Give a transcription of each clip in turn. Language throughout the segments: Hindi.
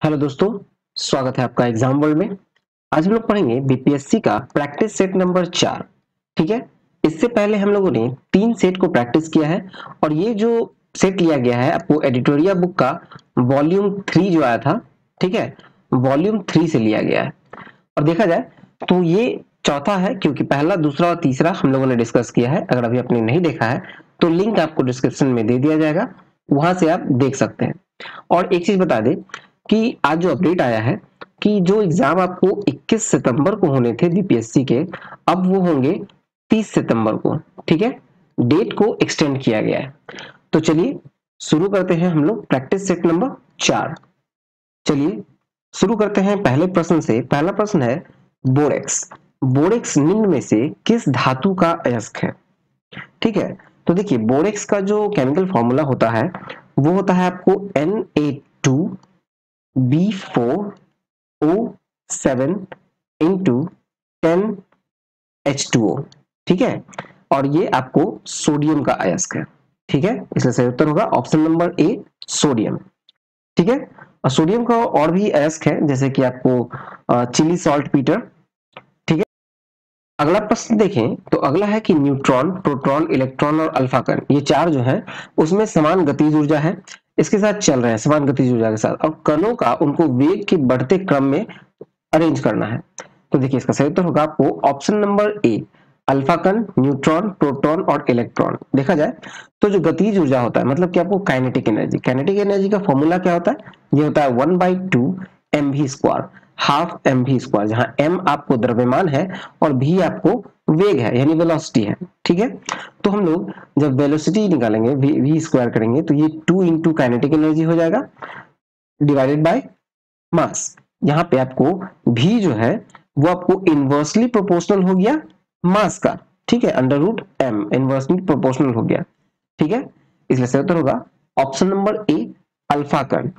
हेलो दोस्तों, स्वागत है आपका एग्जाम वर्ल्ड में। आज हम लोग पढ़ेंगे बीपीएससी का प्रैक्टिस सेट नंबर 4। ठीक है। इससे पहले हम लोगों ने 3 सेट को प्रैक्टिस किया है और ये जो सेट लिया गया है आपको एडिटोरिया बुक का वॉल्यूम 3 जो आया था, ठीक है, वॉल्यूम 3 से लिया गया है। और देखा जाए तो ये चौथा है, क्योंकि पहला, दूसरा और तीसरा हम लोगों ने डिस्कस किया है। अगर अभी आपने नहीं देखा है तो लिंक आपको डिस्क्रिप्शन में दे दिया जाएगा, वहां से आप देख सकते हैं। और एक चीज बता दें कि आज जो अपडेट आया है कि जो एग्जाम आपको 21 सितंबर को होने थे बीपीएससी के, अब वो होंगे 30 सितंबर को। ठीक है, डेट को एक्सटेंड किया गया है। तो चलिए शुरू करते हैं हम लोग प्रैक्टिस सेट नंबर 4। चलिए शुरू करते हैं पहले प्रश्न से। पहला प्रश्न है, बोरेक्स बोरेक्स निम्न में से किस धातु का अयस्क है? ठीक है, तो देखिए बोरेक्स का जो केमिकल फॉर्मूला होता है वो होता है आपको Na2B4O7 इंटू 10H2O। ठीक है, और ये आपको सोडियम का अयस्क है। ठीक है, इसलिए सही उत्तर होगा ऑप्शन नंबर ए, सोडियम। ठीक है, और सोडियम का और भी अयस्क है, जैसे कि आपको चिली सॉल्ट पीटर। ठीक है, अगला प्रश्न देखें तो अगला है कि न्यूट्रॉन, प्रोटॉन, इलेक्ट्रॉन और अल्फा कण, ये चार जो है उसमें समान गतिज ऊर्जा है, इसके साथ चल रहे हैं समान गतिज ऊर्जा के साथ, और कणों का उनको वेग के बढ़ते क्रम में अरेंज करना है। तो देखिए इसका सही उत्तर होगा आपको ऑप्शन नंबर ए, अल्फा कण, न्यूट्रॉन, प्रोटॉन और इलेक्ट्रॉन। देखा जाए तो जो गतिज ऊर्जा होता है, मतलब कि आपको काइनेटिक एनर्जी का फॉर्मूला क्या होता है? ये होता है 1/2 mv², हाफ mv², जहां m आपको द्रव्यमान है और v आपको वेग है यानी वेलोसिटी है। ठीक है, तो हम लोग जब वेलोसिटी निकालेंगे, v² करेंगे, तो ये 2 इंटू काइनेटिक एनर्जी हो जाएगा डिवाइडेड बाय मास। यहाँ पे आपको v जो है वो आपको इनवर्सली प्रोपोर्शनल हो गया मास का। ठीक है, √m इनवर्सली प्रोपोर्शनल हो गया। ठीक है, इसलिए सही उत्तर होगा ऑप्शन नंबर ए, अल्फा कण।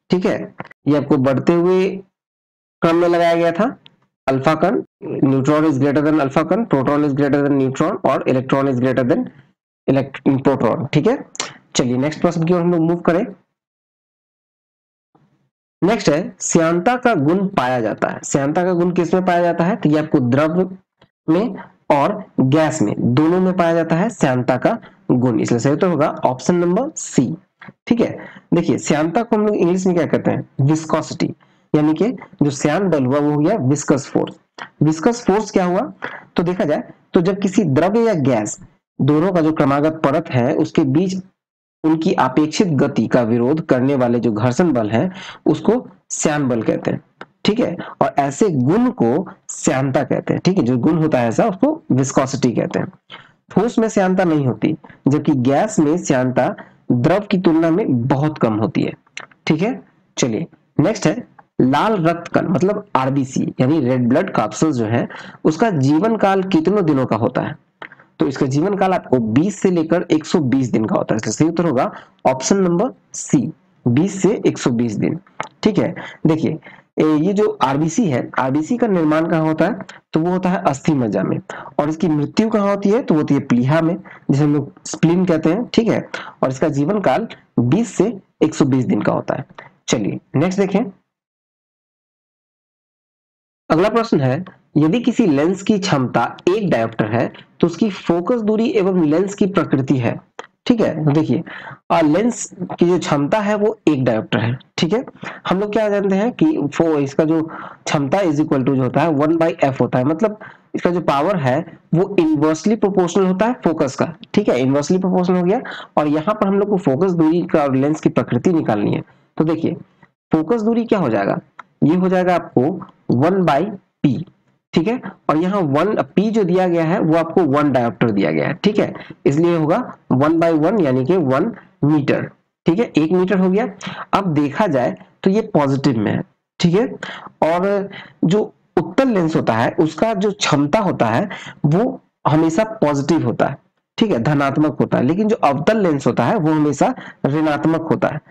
ठीक है, ये आपको बढ़ते हुए क्रम में लगाया गया था। अल्फा कण, neutron is greater than alpha कण, proton is greater than neutron और electron is greater than proton. ठीक है, चलिए नेक्स्ट प्रश्न की ओर हम लोग मूव करें। नेक्स्ट है, श्यानता का गुण पाया जाता है। श्यानता का गुण किस में पाया जाता है? तो ये आपको द्रव में और गैस में, दोनों में पाया जाता है श्यानता का गुण, इसलिए सही उत्तर होगा ऑप्शन नंबर सी। ठीक है, देखिए श्यानता को हम लोग इंग्लिश में क्या कहते हैं? विस्कोसिटी, यानी कि जो श्यान बल हुआ वो हो गया विस्कस फोर्स। विस्कस फोर्स क्या हुआ? तो देखा जाए तो जब किसी द्रव्य या गैस, दोनों का जो क्रमागत परत है उसके बीच उनकी अपेक्षित गति का विरोध करने वाले जो घर्षण बल है उसको श्यान बल कहते हैं। ठीक है, और ऐसे गुण को श्यानता कहते हैं। ठीक है, जो गुण होता है ऐसा उसको विस्कोसिटी कहते हैं। ठोस में श्यानता नहीं होती, जबकि गैस में श्यानता द्रव की तुलना में बहुत कम होती है। ठीक है, चलिए नेक्स्ट है, लाल रक्त कण मतलब आरबीसी यानी रेड ब्लड कॉर्पसेल्स जो है उसका जीवन काल कितनों दिनों का होता है? तो इसका जीवन काल आपको 20 से लेकर 120 दिन का होता है, इसलिए सही उत्तर होगा ऑप्शन नंबर सी, 20 से 120 दिन। ठीक है, देखिए ये जो आरबीसी है, आरबीसी का निर्माण कहाँ होता है? तो वो होता है अस्थि मज्जा में, और इसकी मृत्यु कहाँ होती है? तो वो होती है प्लीहा में, जिसे हम लोग स्प्लीन कहते हैं। ठीक है, और इसका जीवन काल 20 से 120 दिन का होता है। चलिए नेक्स्ट देखें। अगला प्रश्न है, यदि किसी लेंस की क्षमता 1 डायोप्टर है तो उसकी फोकस दूरी एवं लेंस की प्रकृति है। ठीक है, तो देखिए लेंस की जो क्षमता है वो 1 डायोप्टर है। ठीक है, हम लोग क्या जानते हैं कि इसका जो क्षमता इज इक्वल टू जो होता है 1/f होता है, मतलब इसका जो पावर है वो इनवर्सली प्रोपोर्शनल होता है फोकस का। ठीक है, इनवर्सली प्रोपोर्शनल हो गया, और यहाँ पर हम लोग को फोकस दूरी का और लेंस की प्रकृति निकालनी है। तो देखिए फोकस दूरी क्या हो जाएगा? ये हो जाएगा आपको 1/p। ठीक है, और यहाँ 1p जो दिया गया है वो आपको 1 डायोप्टर दिया गया है। ठीक है, इसलिए होगा 1/1 यानी कि 1 मीटर। ठीक है, 1 मीटर हो गया। अब देखा जाए तो ये पॉजिटिव में है। ठीक है, और जो उत्तल लेंस होता है उसका जो क्षमता होता है वो हमेशा पॉजिटिव होता है। ठीक है, धनात्मक होता है, लेकिन जो अवतल लेंस होता है वो हमेशा ऋणात्मक होता है।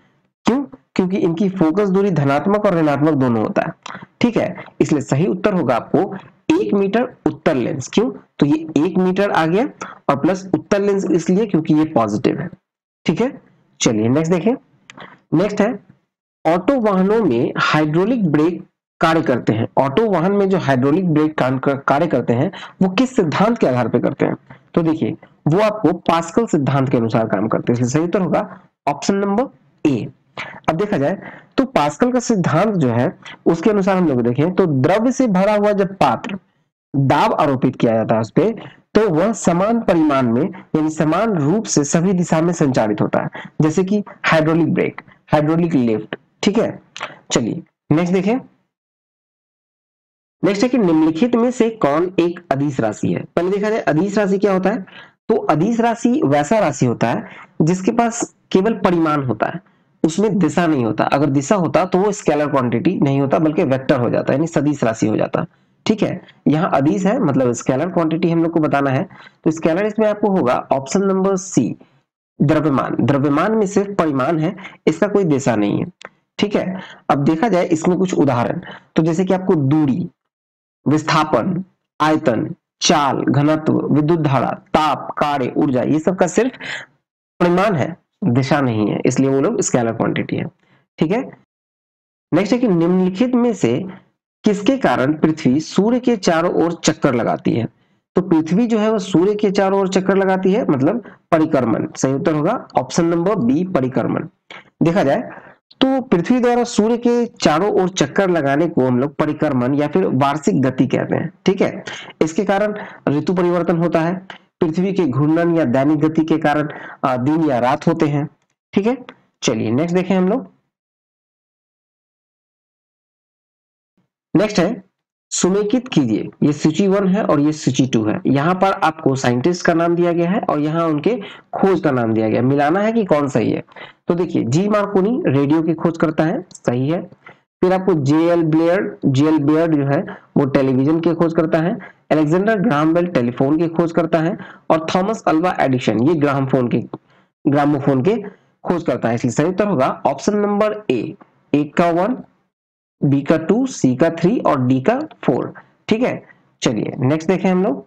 क्यों? क्योंकि इनकी फोकस दूरी धनात्मक और ऋणात्मक दोनों होता है। ठीक है, इसलिए सही उत्तर होगा आपको 1 मीटर उत्तर लेंस। क्यों? तो ये 1 मीटर आ गया, और प्लस उत्तर लेंस इसलिए क्योंकि ये पॉजिटिव है। ठीक है, चलिए नेक्स्ट देखें। नेक्स्ट है, ऑटो वाहनों में हाइड्रोलिक ब्रेक कार्य करते हैं। ऑटो वाहन में जो हाइड्रोलिक ब्रेक कार्य करते हैं वो किस सिद्धांत के आधार पर करते हैं? तो देखिए वो आपको पास्कल सिद्धांत के अनुसार काम करते हैं। इसलिए सही उत्तर होगा ऑप्शन नंबर ए। अब देखा जाए तो पास्कल का सिद्धांत जो है उसके अनुसार हम लोग देखें तो द्रव्य से भरा हुआ जब पात्र दाब आरोपित किया जाता है उस पर, तो वह समान परिमाण में यानी समान रूप से सभी दिशा में संचालित होता है, जैसे कि हाइड्रोलिक ब्रेक, हाइड्रोलिक लिफ्ट। ठीक है, चलिए नेक्स्ट देखें। नेक्स्ट है कि निम्नलिखित में से कौन एक अदिश राशि है? पहले देखा जाए अदिश राशि क्या होता है। तो अदिश राशि वैसा राशि होता है जिसके पास केवल परिमाण होता है, उसमें दिशा नहीं होता। अगर दिशा होता तो वो स्केलर क्वांटिटी नहीं होता बल्कि वेक्टर हो जाता है, यानी सदिश राशि हो जाता। ठीक है, यहाँ अदिश है मतलब स्केलर क्वांटिटी हम लोग को बताना है, तो स्केलर इसमें आपको होगा ऑप्शन नंबर सी, द्रव्यमान। द्रव्यमान में सिर्फ परिमाण है, इसका कोई दिशा नहीं है। ठीक है, अब देखा जाए इसमें कुछ उदाहरण, तो जैसे कि आपको दूरी, विस्थापन, आयतन, चाल, घनत्व, विद्युत धारा, ताप, कार्य, ऊर्जा, ये सब का सिर्फ परिमाण है, दिशा नहीं है, इसलिए वो लोग स्केलर क्वांटिटी है। ठीक है, नेक्स्ट है कि निम्नलिखित में से किसके कारण पृथ्वी सूर्य के चारों ओर चक्कर लगाती है? तो पृथ्वी जो है वो सूर्य के चारों ओर चक्कर लगाती है, मतलब परिक्रमण। सही उत्तर होगा ऑप्शन नंबर बी, परिक्रमण। देखा जाए तो पृथ्वी द्वारा सूर्य के चारों ओर चक्कर लगाने को हम लोग परिक्रमण या फिर वार्षिक गति कहते हैं। ठीक है, इसके कारण ऋतु परिवर्तन होता है, पृथ्वी के घूर्णन या दैनिक गति के कारण दिन या रात होते हैं। ठीक है, चलिए नेक्स्ट देखें हम लोग। नेक्स्ट है सुमेकित कीजिए, ये सूची 1 है और ये सूची 2 है। यहाँ पर आपको साइंटिस्ट का नाम दिया गया है और यहाँ उनके खोज का नाम दिया गया, मिलाना है कि कौन सही है। तो देखिए जी मार्कोनी रेडियो की खोज करता है, सही है। फिर आपको जेएल बियर्ड जो है वो टेलीविजन की खोज करता है। अलेक्जेंडर ग्राहम बेल टेलीफोन की खोज करता है और थॉमस अल्वा एडिसन ये ग्रामोफोन के खोज करता है। इसलिए सही उत्तर होगा ऑप्शन नंबर ए, एक का 1, बी का 2, सी का 3 और डी का 4। ठीक है, चलिए नेक्स्ट देखें हम लोग।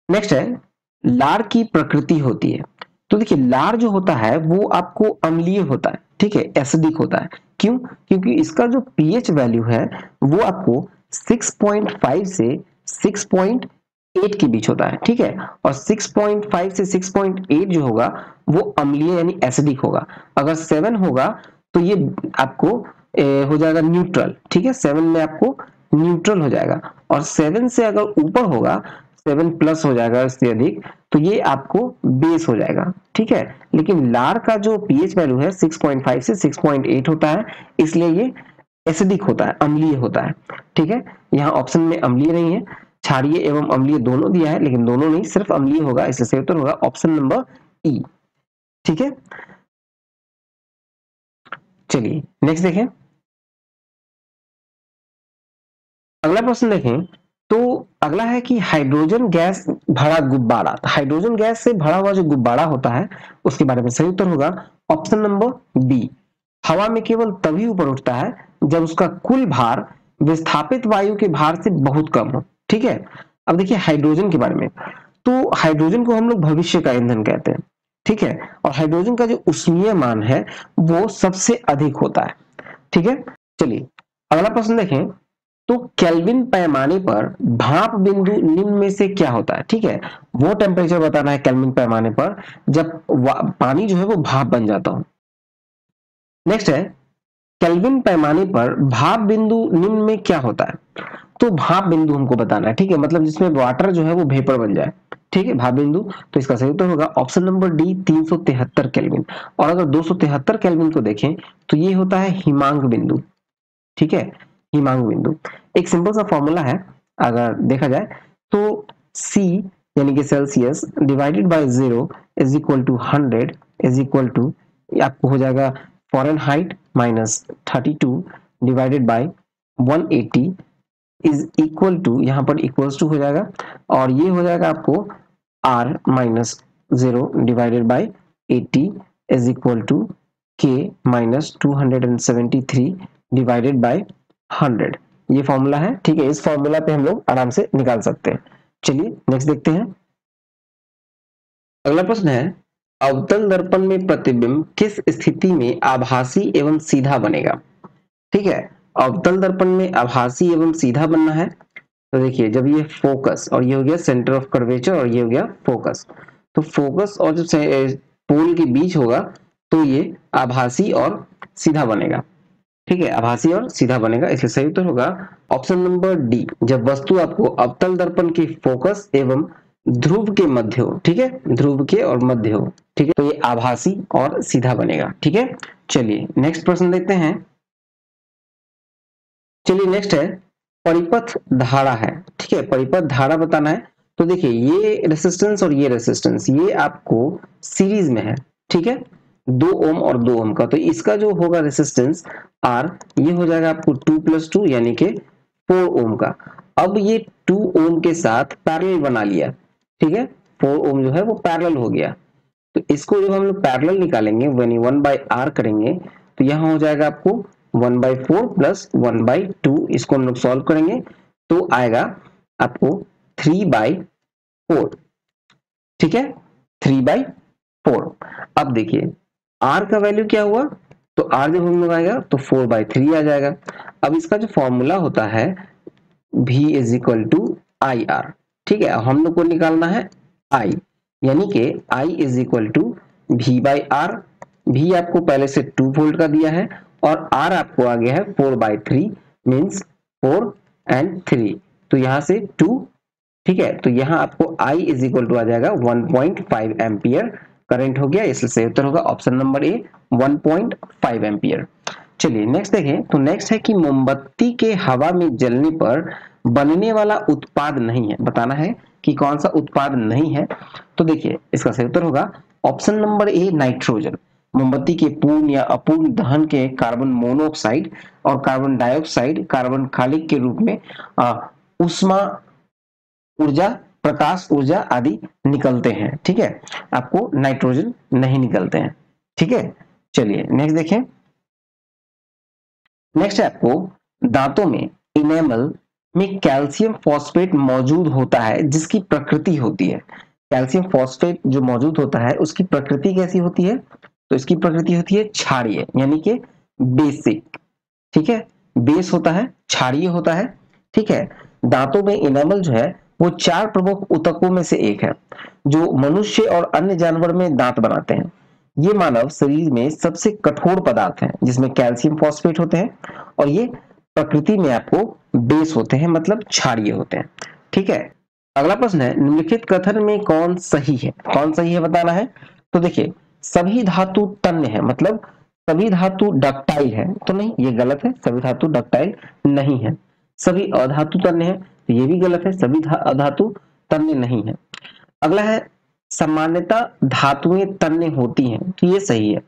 नेक्स्ट है लार की प्रकृति होती है। तो देखिए लार जो होता है वो आपको अम्लीय होता है, ठीक है, एसिडिक होता है। क्यों? क्योंकि इसका जो पीएच वैल्यू है वो आपको 6.5 से 6.8 के बीच होता है। ठीक है, और 6.5 से 6.8 जो होगा वो अम्लीय यानी एसिडिक होगा। अगर 7 होगा तो ये आपको हो जाएगा न्यूट्रल। ठीक है, 7 में आपको न्यूट्रल हो जाएगा, और 7 से अगर ऊपर होगा, 7 प्लस हो जाएगा इससे अधिक, तो ये आपको बेस हो जाएगा। ठीक है, लेकिन लार का जो पीएच वैल्यू है 6.5 से 6.8 होता है, इसलिए ये एसिडिक होता है, अम्लीय होता है। ठीक है, यहाँ ऑप्शन में अम्लीय नहीं है, क्षारीय एवं अम्लीय दोनों दिया है, लेकिन दोनों नहीं, सिर्फ अम्लीय होगा, इसलिए सही उत्तर होगा ऑप्शन नंबर ई। ठीक है, चलिए नेक्स्ट देखें। अगला प्रश्न देखें, तो अगला है कि हाइड्रोजन गैस भरा गुब्बारा। हाइड्रोजन गैस से भरा हुआ जो गुब्बारा होता है उसके बारे में सही उत्तर होगा ऑप्शन नंबर बी, हवा में केवल तभी ऊपर उठता है जब उसका कुल भार विस्थापित वायु के भार से बहुत कम हो। ठीक है, अब देखिए हाइड्रोजन के बारे में, तो हाइड्रोजन को हम लोग भविष्य का ईंधन कहते हैं। ठीक है, और हाइड्रोजन का जो उष्मीय मान है वो सबसे अधिक होता है। ठीक है, चलिए अगला प्रश्न देखें, तो केल्विन पैमाने पर भाप बिंदु निम्न में से क्या होता है? ठीक है, वो टेम्परेचर बताना है केल्विन पैमाने पर जब पानी जो है वो भाप बन जाता हो। नेक्स्ट है केल्विन पैमाने पर भाप बिंदु निम्न में क्या होता है? तो भाप बिंदु हमको बताना है। ठीक है, मतलब जिसमें वाटर जो है वो वेपर बन जाए। ठीक है, भाप बिंदु, तो इसका सही उत्तर होगा ऑप्शन नंबर डी, 373 केल्विन। और अगर 273 केल्विन को देखें तो ये होता है हिमांक बिंदु। ठीक है, हिमांक बिंदु एक सिंपल सा फॉर्मूला है, अगर देखा जाए तो C यानी कि Celsius divided by 0 is equal to 100 is equal to आपको हो जाएगा Fahrenheit minus 32 divided by 180 is equal to, यहाँ पर इक्वल्स टू हो जाएगा, और ये हो जाएगा आपको R minus 0 divided by 80 is equal to K minus 273 divided by 100। ये फॉर्मूला है। ठीक है, इस फॉर्मूला पे हम लोग आराम से निकाल सकते हैं। चलिए नेक्स्ट देखते हैं। अगला प्रश्न है अवतल दर्पण में प्रतिबिंब किस स्थिति में आभासी एवं सीधा बनेगा? ठीक है, अवतल दर्पण में आभासी एवं सीधा बनना है तो देखिए जब ये फोकस और ये हो गया सेंटर ऑफ कर्वेचर और ये हो गया फोकस, तो फोकस और जो पोल के बीच होगा तो ये आभासी और सीधा बनेगा। ठीक है, आभासी और सीधा बनेगा, इसलिए सही उत्तर होगा ऑप्शन नंबर डी। जब वस्तु आपको अवतल दर्पण की फोकस एवं ध्रुव के मध्य हो, ठीक है, ध्रुव के और मध्य हो, ठीक है, तो ये आभासी और सीधा बनेगा। ठीक है, चलिए नेक्स्ट प्रश्न देखते हैं। चलिए नेक्स्ट है परिपथ धारा है। ठीक है, परिपथ धारा बताना है तो देखिए ये रेसिस्टेंस और ये रेसिस्टेंस ये आपको सीरीज में है। ठीक है, 2 ओम और 2 ओम का, तो इसका जो होगा रेसिस्टेंस आर ये हो जाएगा आपको 2+2 यानी कि 4 ओम का। अब ये 2 ओम के साथ पैरेलल बना लिया। ठीक है, 4 ओम जो है वो पैरेलल हो गया, तो इसको जब हम लोग पैरेलल निकालेंगे when you 1/r करेंगे तो यहाँ हो जाएगा आपको 1/4 प्लस 1/2, इसको हम लोग सॉल्व करेंगे तो आएगा आपको 3/4। ठीक है, 3/4। अब देखिए r का वैल्यू क्या हुआ, तो r जब हम लोग आएगा तो 4/3 आ जाएगा। अब इसका जो फॉर्मूला होता है v is equal to I R. ठीक है, हम लोग को निकालना है i, यानी कि i is equal to v/r। v आपको पहले से 2 वोल्ट का दिया है और r आपको आ गया है 4/3 मींस 4 एंड 3, तो यहां से 2। ठीक है, तो यहाँ आपको I इज इक्वल टू आ जाएगा 1.5 एम्पियर करंट हो गया, इसलिए सही उत्तर होगा ऑप्शन नंबर ए 1.5 एम्पियर। चलिए नेक्स्ट देखें, तो नेक्स्ट है कि मोमबत्ती के हवा में जलने पर बनने वाला उत्पाद नहीं है, बताना है कि कौन सा उत्पाद नहीं है। तो देखिए इसका सही उत्तर होगा ऑप्शन नंबर ए नाइट्रोजन। मोमबत्ती के पूर्ण या अपूर्ण दहन के कार्बन मोनोऑक्साइड और कार्बन डाइऑक्साइड कार्बन खालिक के रूप में उष्मा ऊर्जा, प्रकाश ऊर्जा आदि निकलते हैं। ठीक है, आपको नाइट्रोजन नहीं निकलते हैं। ठीक है, चलिए नेक्स्ट देखें। नेक्स्ट है आपको दांतों में इनेमल में कैल्शियम फॉस्फेट मौजूद होता है जिसकी प्रकृति होती है। कैल्शियम फॉस्फेट जो मौजूद होता है उसकी प्रकृति कैसी होती है, तो इसकी प्रकृति होती है क्षारीय यानी कि बेसिक। ठीक है, बेस होता है, क्षारीय होता है। ठीक है, दांतों में इनेमल जो है वो 4 प्रमुख ऊतकों में से एक है जो मनुष्य और अन्य जानवर में दांत बनाते हैं। ये मानव शरीर में सबसे कठोर पदार्थ है जिसमें कैल्शियम फॉस्फेट होते हैं और ये प्रकृति में आपको बेस होते हैं, मतलब क्षारीय होते हैं। ठीक है, अगला प्रश्न है निम्नलिखित कथन में कौन सही है, कौन सही है बताना है। तो देखिए सभी धातु तन्य है, मतलब सभी धातु डक्टाइल है, तो नहीं ये गलत है, सभी धातु डक्टाइल नहीं है। सभी अधातु तन्य है, तो ये भी गलत है, सभी अधातु तन्य नहीं है। अगला है सामान्यतः धातुएं तन्य होती हैं, तो ये सही है।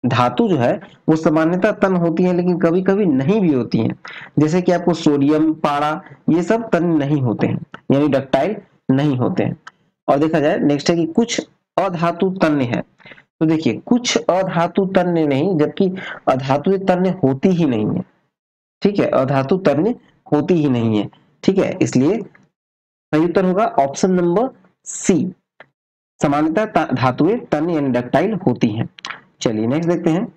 धातु जो है वो सामान्यतः तन्य होती है लेकिन कभी कभी नहीं भी होती हैं, जैसे कि आपको सोडियम, पारा, ये सब तन्य नहीं होते हैं यानी डक्टाइल नहीं होते हैं। और देखा जाए नेक्स्ट है कि कुछ अधातु तन्य है, तो देखिए कुछ अधातु तन्य नहीं जबकि अधातु तन्य होती ही नहीं है। ठीक है, अधातु तन्य होती ही नहीं है। ठीक है, इसलिए सही उत्तर होगा ऑप्शन नंबर सी, सामान्यतः धातुएं तन्य यानी डक्टाइल होती हैं। चलिए नेक्स्ट देखते हैं।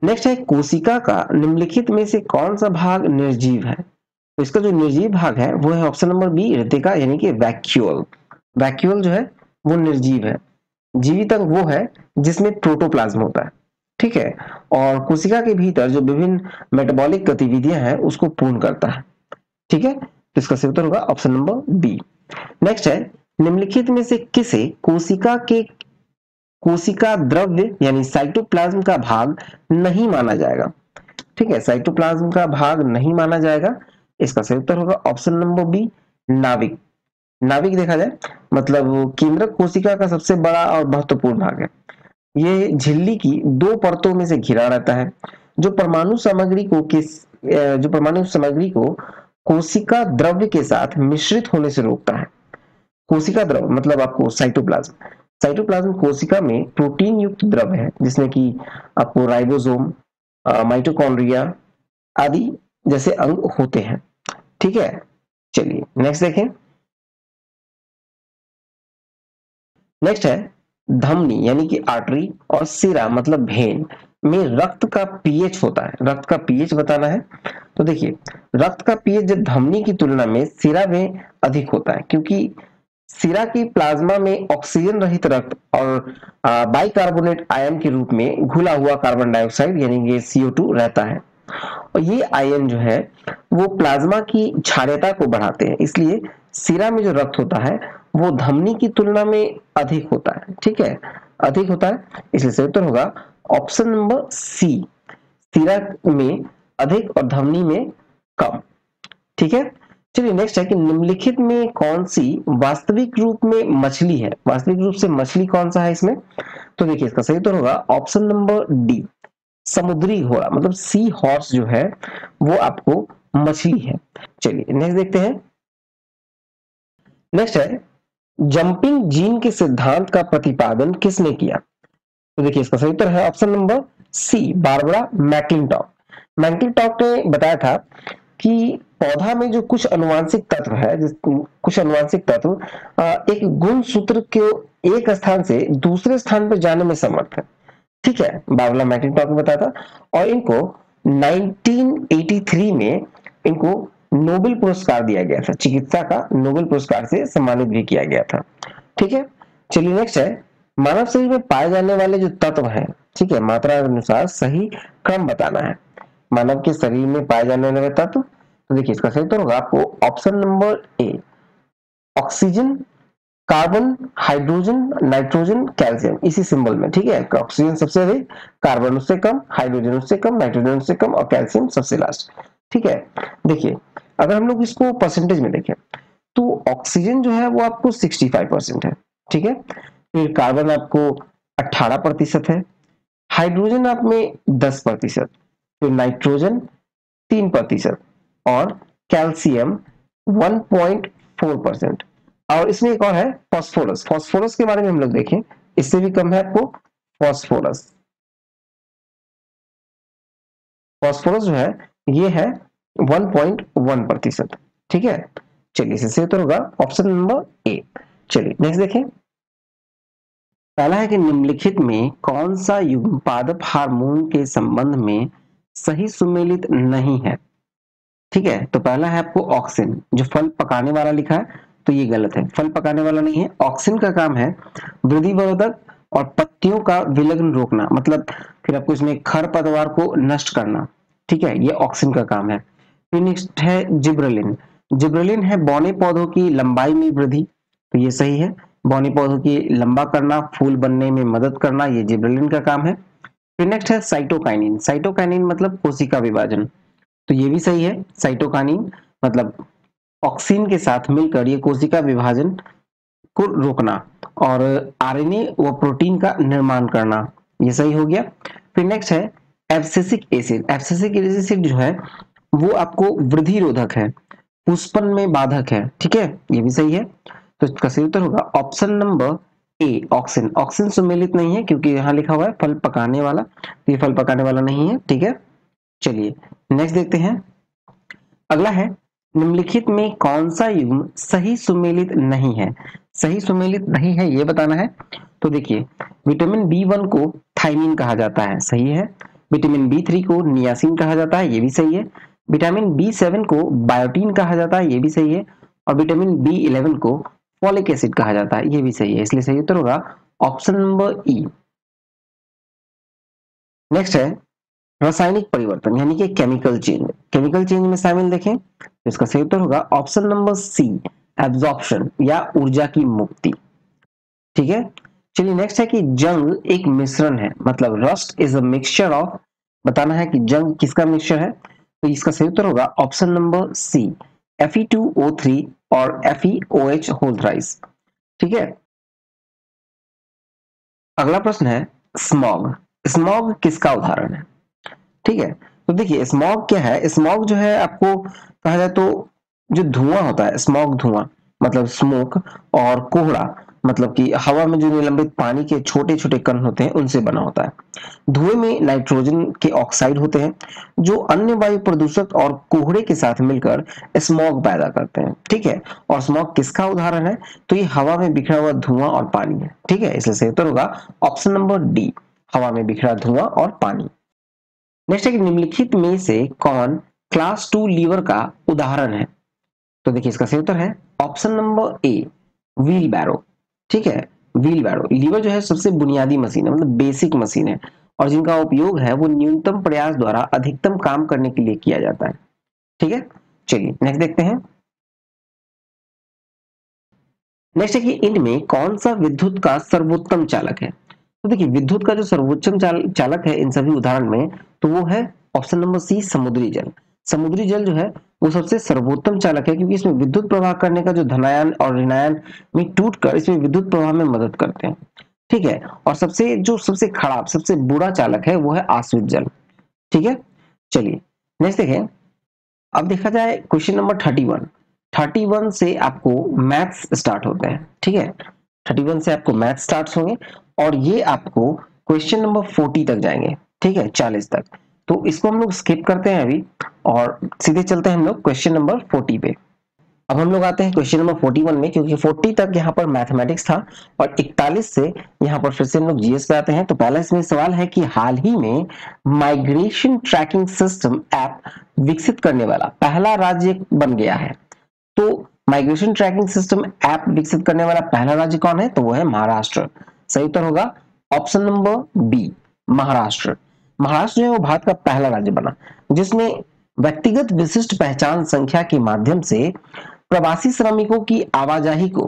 नेक्स्ट है कोशिका का निम्नलिखित में से कौन सा भाग निर्जीव है, तो इसका जो निर्जीव भाग है वो है ऑप्शन नंबर बी रितिका यानी कि वैक्यूल। वैक्यूल जो है वो निर्जीव है। जीवित अंग वो है जिसमें प्रोटोप्लाज्म होता है। ठीक है, और कोशिका के भीतर जो विभिन्न मेटाबॉलिक गतिविधियां हैं उसको पूर्ण करता है। ठीक है, तो इसका सही उत्तर होगा ऑप्शन नंबर बी। नेक्स्ट है निम्नलिखित में से किसे कोशिका द्रव्य यानी साइटोप्लाज्म का भाग नहीं माना जाएगा। ठीक है, साइटोप्लाज्म का भाग नहीं माना जाएगा, इसका सही उत्तर होगा ऑप्शन नंबर बी नाभिक। नाभिक देखा जाए मतलब केंद्रक कोशिका का सबसे बड़ा और महत्वपूर्ण भाग है। ये झिल्ली की 2 परतों में से घिरा रहता है जो परमाणु सामग्री को कोशिका द्रव्य के साथ मिश्रित होने से रोकता है। कोशिका द्रव मतलब आपको साइटोप्लाज्म। साइटोप्लाज्म कोशिका में प्रोटीन युक्त द्रव है जिसमें कि आपको राइबोसोम, माइटोकॉन्ड्रिया आदि जैसे अंग होते हैं। ठीक है, चलिए नेक्स्ट देखें। नेक्स्ट है धमनी यानी कि आर्टरी और सिरा मतलब भेन में रक्त का पीएच होता है। रक्त का पीएच बताना है। तो देखिए, रक्त का पीएच जब धमनी की तुलना में सिरा में अधिक होता है, क्योंकि सिरा की प्लाज्मा में ऑक्सीजन रहित रक्त और बाइकार्बोनेट आयन के रूप में घुला हुआ कार्बन डाइऑक्साइड यानी कि CO2 रहता है। और ये आयन जो है वो प्लाज्मा की क्षारीयता को बढ़ाते हैं, इसलिए सिरा में जो रक्त होता है वो धमनी की तुलना में अधिक होता है। ठीक है, अधिक होता है, इसलिए सही उत्तर होगा ऑप्शन नंबर सी, सिरा में अधिक और धमनी में कम। ठीक है, चलिए नेक्स्ट है कि निम्नलिखित में कौन सी वास्तविक रूप में मछली है। वास्तविक रूप से मछली कौन सा है इसमें? तो देखिए, इसका सही उत्तर होगा ऑप्शन नंबर डी, समुद्री घोड़ा मतलब सी हॉर्स जो है वो आपको मछली है। चलिए नेक्स्ट देखते हैं। नेक्स्ट है, जंपिंग जीन के सिद्धांत का प्रतिपादन किसने किया? तो देखिए, इसका सही उत्तर है ऑप्शन नंबर सी, बारबरा मैकलिंटॉक। मैकलिंटॉक ने बताया था कि पौधा में जो कुछ अनुवांशिक तत्व है, कुछ अनुवांशिक तत्व एक गुणसूत्र को एक स्थान से दूसरे स्थान पर जाने में समर्थ है। ठीक है, बारबरा मैकलिंटॉक ने बताया था, और इनको 1983 में इनको नोबेल पुरस्कार दिया गया था, चिकित्सा का नोबेल पुरस्कार से सम्मानित भी किया गया था। ठीक है, चलिए नेक्स्ट है, मानव शरीर में पाए जाने वाले जो तत्व हैं, ठीक है, मात्रा अनुसार सही क्रम बताना है। मानव के शरीर में पाए जाने वाले तत्व, तो देखिए इसका सही उत्तर होगा आपको ऑप्शन नंबर ए, oxygen, carbon, hydrogen, nitrogen, calcium, इसी सिंबल में। ठीक है, ऑक्सीजन सबसे अधिक, कार्बन उससे कम, हाइड्रोजन उससे कम, नाइट्रोजन उससे कम और कैल्शियम सबसे लास्ट। ठीक है, देखिए अगर हम लोग इसको परसेंटेज में देखें तो ऑक्सीजन जो है वो आपको 65% है। ठीक है, फिर कार्बन आपको 18% है, हाइड्रोजन आप में 10%, फिर नाइट्रोजन 3% और कैल्शियम 1.4%। और इसमें एक और है फास्फोरस। फास्फोरस के बारे में हम लोग देखें, इससे भी कम है आपको फास्फोरस। फास्फोरस जो है ये है 1.1%। ठीक है, चलिए इससे उत्तर होगा ऑप्शन नंबर ए। चलिए नेक्स्ट देखें। पहला है कि निम्नलिखित में कौन सा युग्मपादप हार्मोन के संबंध में सही सुमेलित नहीं है? ठीक है, तो पहला है आपको ऑक्सिन, जो फल पकाने वाला लिखा है, तो ये गलत है, फल पकाने वाला नहीं है। ऑक्सिन का काम है वृद्धिवर्धक और पत्तियों का विलग्न रोकना, मतलब फिर आपको इसमें खरपतवार को नष्ट करना। ठीक है, ये ऑक्सिन का काम है। फिर नेक्स्ट है जिब्रेलिन। जिब्रेलिन है बौने पौधों की लंबाई में वृद्धि, तो ये सही है, बौने पौधों की लंबा करना, फूल बनने में मदद करना, ये जिब्रेलिन का काम है। फिर नेक्स्ट है साइटोकाइनिन। साइटोकाइनिन मतलब कोशिका विभाजन, तो ये भी सही है, साइटोकाइनिन मतलब ऑक्सिन के साथ मिलकर ये कोशिका विभाजन को रोकना और आरएनए व प्रोटीन का निर्माण करना, ये सही हो गया। फिर नेक्स्ट है एब्सिसिक एसिड। एब्सिसिक एसिड जो है वो आपको वृद्धि रोधक है, पुष्पन में बाधक है। ठीक है, ये भी सही है, तो इसका सही उत्तर होगा option number A, auxin. Auxin सुमेलित नहीं है क्योंकि यहाँ लिखा हुआ है फल पकाने वाला, ये फल पकाने वाला नहीं है। ठीक है, चलिए नेक्स्ट देखते हैं। अगला है, निम्नलिखित में कौन सा युग्म सही सुमेलित नहीं है? सही सुमेलित नहीं है ये बताना है। तो देखिए, विटामिन B1 को थाइमिन कहा जाता है, सही है। विटामिन B3 को नियासिन कहा जाता है, ये भी सही है। विटामिन B7 को बायोटीन कहा जाता है, ये भी सही है। और विटामिन B11 को फॉलिक एसिड कहा जाता है, ये भी सही है, इसलिए सही उत्तर होगा ऑप्शन नंबर ई। नेक्स्ट है रासायनिक परिवर्तन यानी कि केमिकल चेंज। केमिकल चेंज में शामिल देखें तो इसका सही उत्तर होगा ऑप्शन नंबर सी, एब्जॉर्प्शन या ऊर्जा की मुक्ति। ठीक है, चलिए नेक्स्ट है कि जंग एक मिश्रण है, मतलब rust is a mixture of, बताना है कि जंग किसका मिक्सचर है, तो इसका सही उत्तर होगा ऑप्शन नंबर सी, Fe2O3 और FeOH होल थ्राइस। ठीक है, अगला प्रश्न है स्मॉग। स्मॉग किसका उदाहरण है? ठीक है, तो देखिए स्मॉग क्या है? स्मॉग जो है आपको कहा जाए तो जो धुआं होता है, स्मॉग धुआं मतलब स्मोक, और कोहरा मतलब कि हवा में जो निलंबित पानी के छोटे छोटे कण होते हैं उनसे बना होता है। धुएं में नाइट्रोजन के ऑक्साइड होते हैं जो अन्य वायु प्रदूषक और कोहरे के साथ मिलकर स्मॉग पैदा करते हैं। ठीक है, और स्मॉग किसका उदाहरण है? तो ये हवा में बिखरा हुआ धुआं और पानी है। ठीक है, इसलिए सही उत्तर होगा ऑप्शन नंबर डी, हवा में बिखरा धुआं और पानी। नेक्स्ट है कि निम्नलिखित में से कौन क्लास 2 लीवर का उदाहरण है? तो देखिए इसका सही उत्तर है ऑप्शन नंबर ए, व्हील बैरो। ठीक है, व्हील बैरो लीवर जो है सबसे बुनियादी मशीन है, मतलब बेसिक मशीन है, और जिनका उपयोग है वो न्यूनतम प्रयास द्वारा अधिकतम काम करने के लिए किया जाता है। ठीक है, चलिए नेक्स्ट देखते हैं। नेक्स्ट है कि इनमें कौन सा विद्युत का सर्वोत्तम चालक है? तो देखिए विद्युत का जो सर्वोत्तम चालक है इन सभी उदाहरण में, तो वो है ऑप्शन नंबर सी, समुद्री जल। समुद्री जल जो है वो सबसे सर्वोत्तम चालक है क्योंकि इसमें विद्युत प्रवाह करने का जो धनायन और ऋणायन में टूटकर इसमें विद्युत प्रवाह में मदद करते हैं। ठीक है, और सबसे खराब सबसे बुरा चालक है वो है आश्रित जल। ठीक है, चलिए नेक्स्ट देखें। अब देखा जाए क्वेश्चन नंबर 31 से आपको मैथ्स स्टार्ट होते हैं। ठीक है, 31 से आपको मैथ्स स्टार्ट होंगे और ये आपको क्वेश्चन नंबर 40 तक जाएंगे। ठीक है, 40 तक। तो इसको हम लोग स्किप करते हैं अभी और सीधे चलते हैं हम लोग क्वेश्चन नंबर 40 पे। अब हम लोग आते हैं क्वेश्चन नंबर 41 में, क्योंकि 40 तक यहाँ पर मैथमेटिक्स था और 41 से यहाँ पर फिर से हम लोग जीएस पे आते हैं। तो पहला इसमें सवाल है कि हाल ही में माइग्रेशन ट्रैकिंग सिस्टम ऐप विकसित करने वाला पहला राज्य बन गया है। तो माइग्रेशन ट्रैकिंग सिस्टम ऐप विकसित करने वाला पहला राज्य कौन है? तो वो है महाराष्ट्र। सही उत्तर होगा option number B, Maharashtra. Maharashtra जो है वो भारत का पहला राज्य बना जिसने व्यक्तिगत विशिष्ट पहचान संख्या के माध्यम से प्रवासी श्रमिकों की आवाजाही को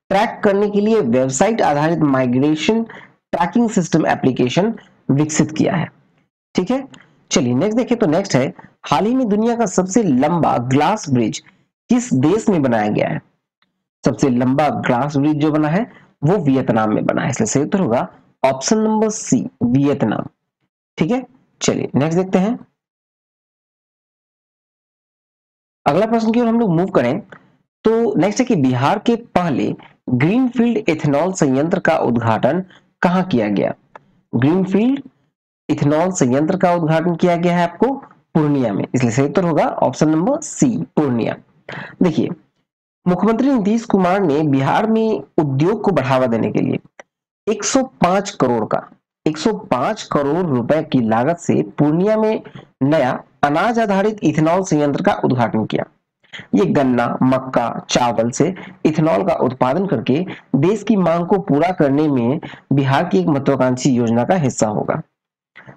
ट्रैक करने के लिए वेबसाइट आधारित माइग्रेशन ट्रैकिंग सिस्टम एप्लीकेशन विकसित किया है। ठीक है, चलिए नेक्स्ट देखें। तो नेक्स्ट है, हाल ही में दुनिया का सबसे लंबा ग्लास ब्रिज किस देश में बनाया गया है? सबसे लंबा ग्लास ब्रिज जो बना है वो वियतनाम में बना है, इसलिए सही उत्तर होगा ऑप्शन नंबर सी, वियतनाम। ठीक है, चलिए नेक्स्ट देखते हैं। अगला प्रश्न की ओर हम लोग मूव करें तो नेक्स्ट है कि बिहार के पहले ग्रीनफील्ड इथेनॉल संयंत्र का उद्घाटन कहां किया गया? ग्रीनफील्ड इथेनॉल संयंत्र का उद्घाटन किया गया है आपको पूर्णिया में, इसलिए सही उत्तर होगा ऑप्शन नंबर सी, पूर्णिया। देखिए मुख्यमंत्री नीतीश कुमार ने बिहार में उद्योग को बढ़ावा देने के लिए 105 करोड़ रुपए की लागत से पूर्णिया में नया अनाज आधारित इथेनॉल संयंत्र का उद्घाटन किया। ये गन्ना, मक्का, चावल से इथेनॉल का उत्पादन करके देश की मांग को पूरा करने में बिहार की एक महत्वाकांक्षी योजना का हिस्सा होगा।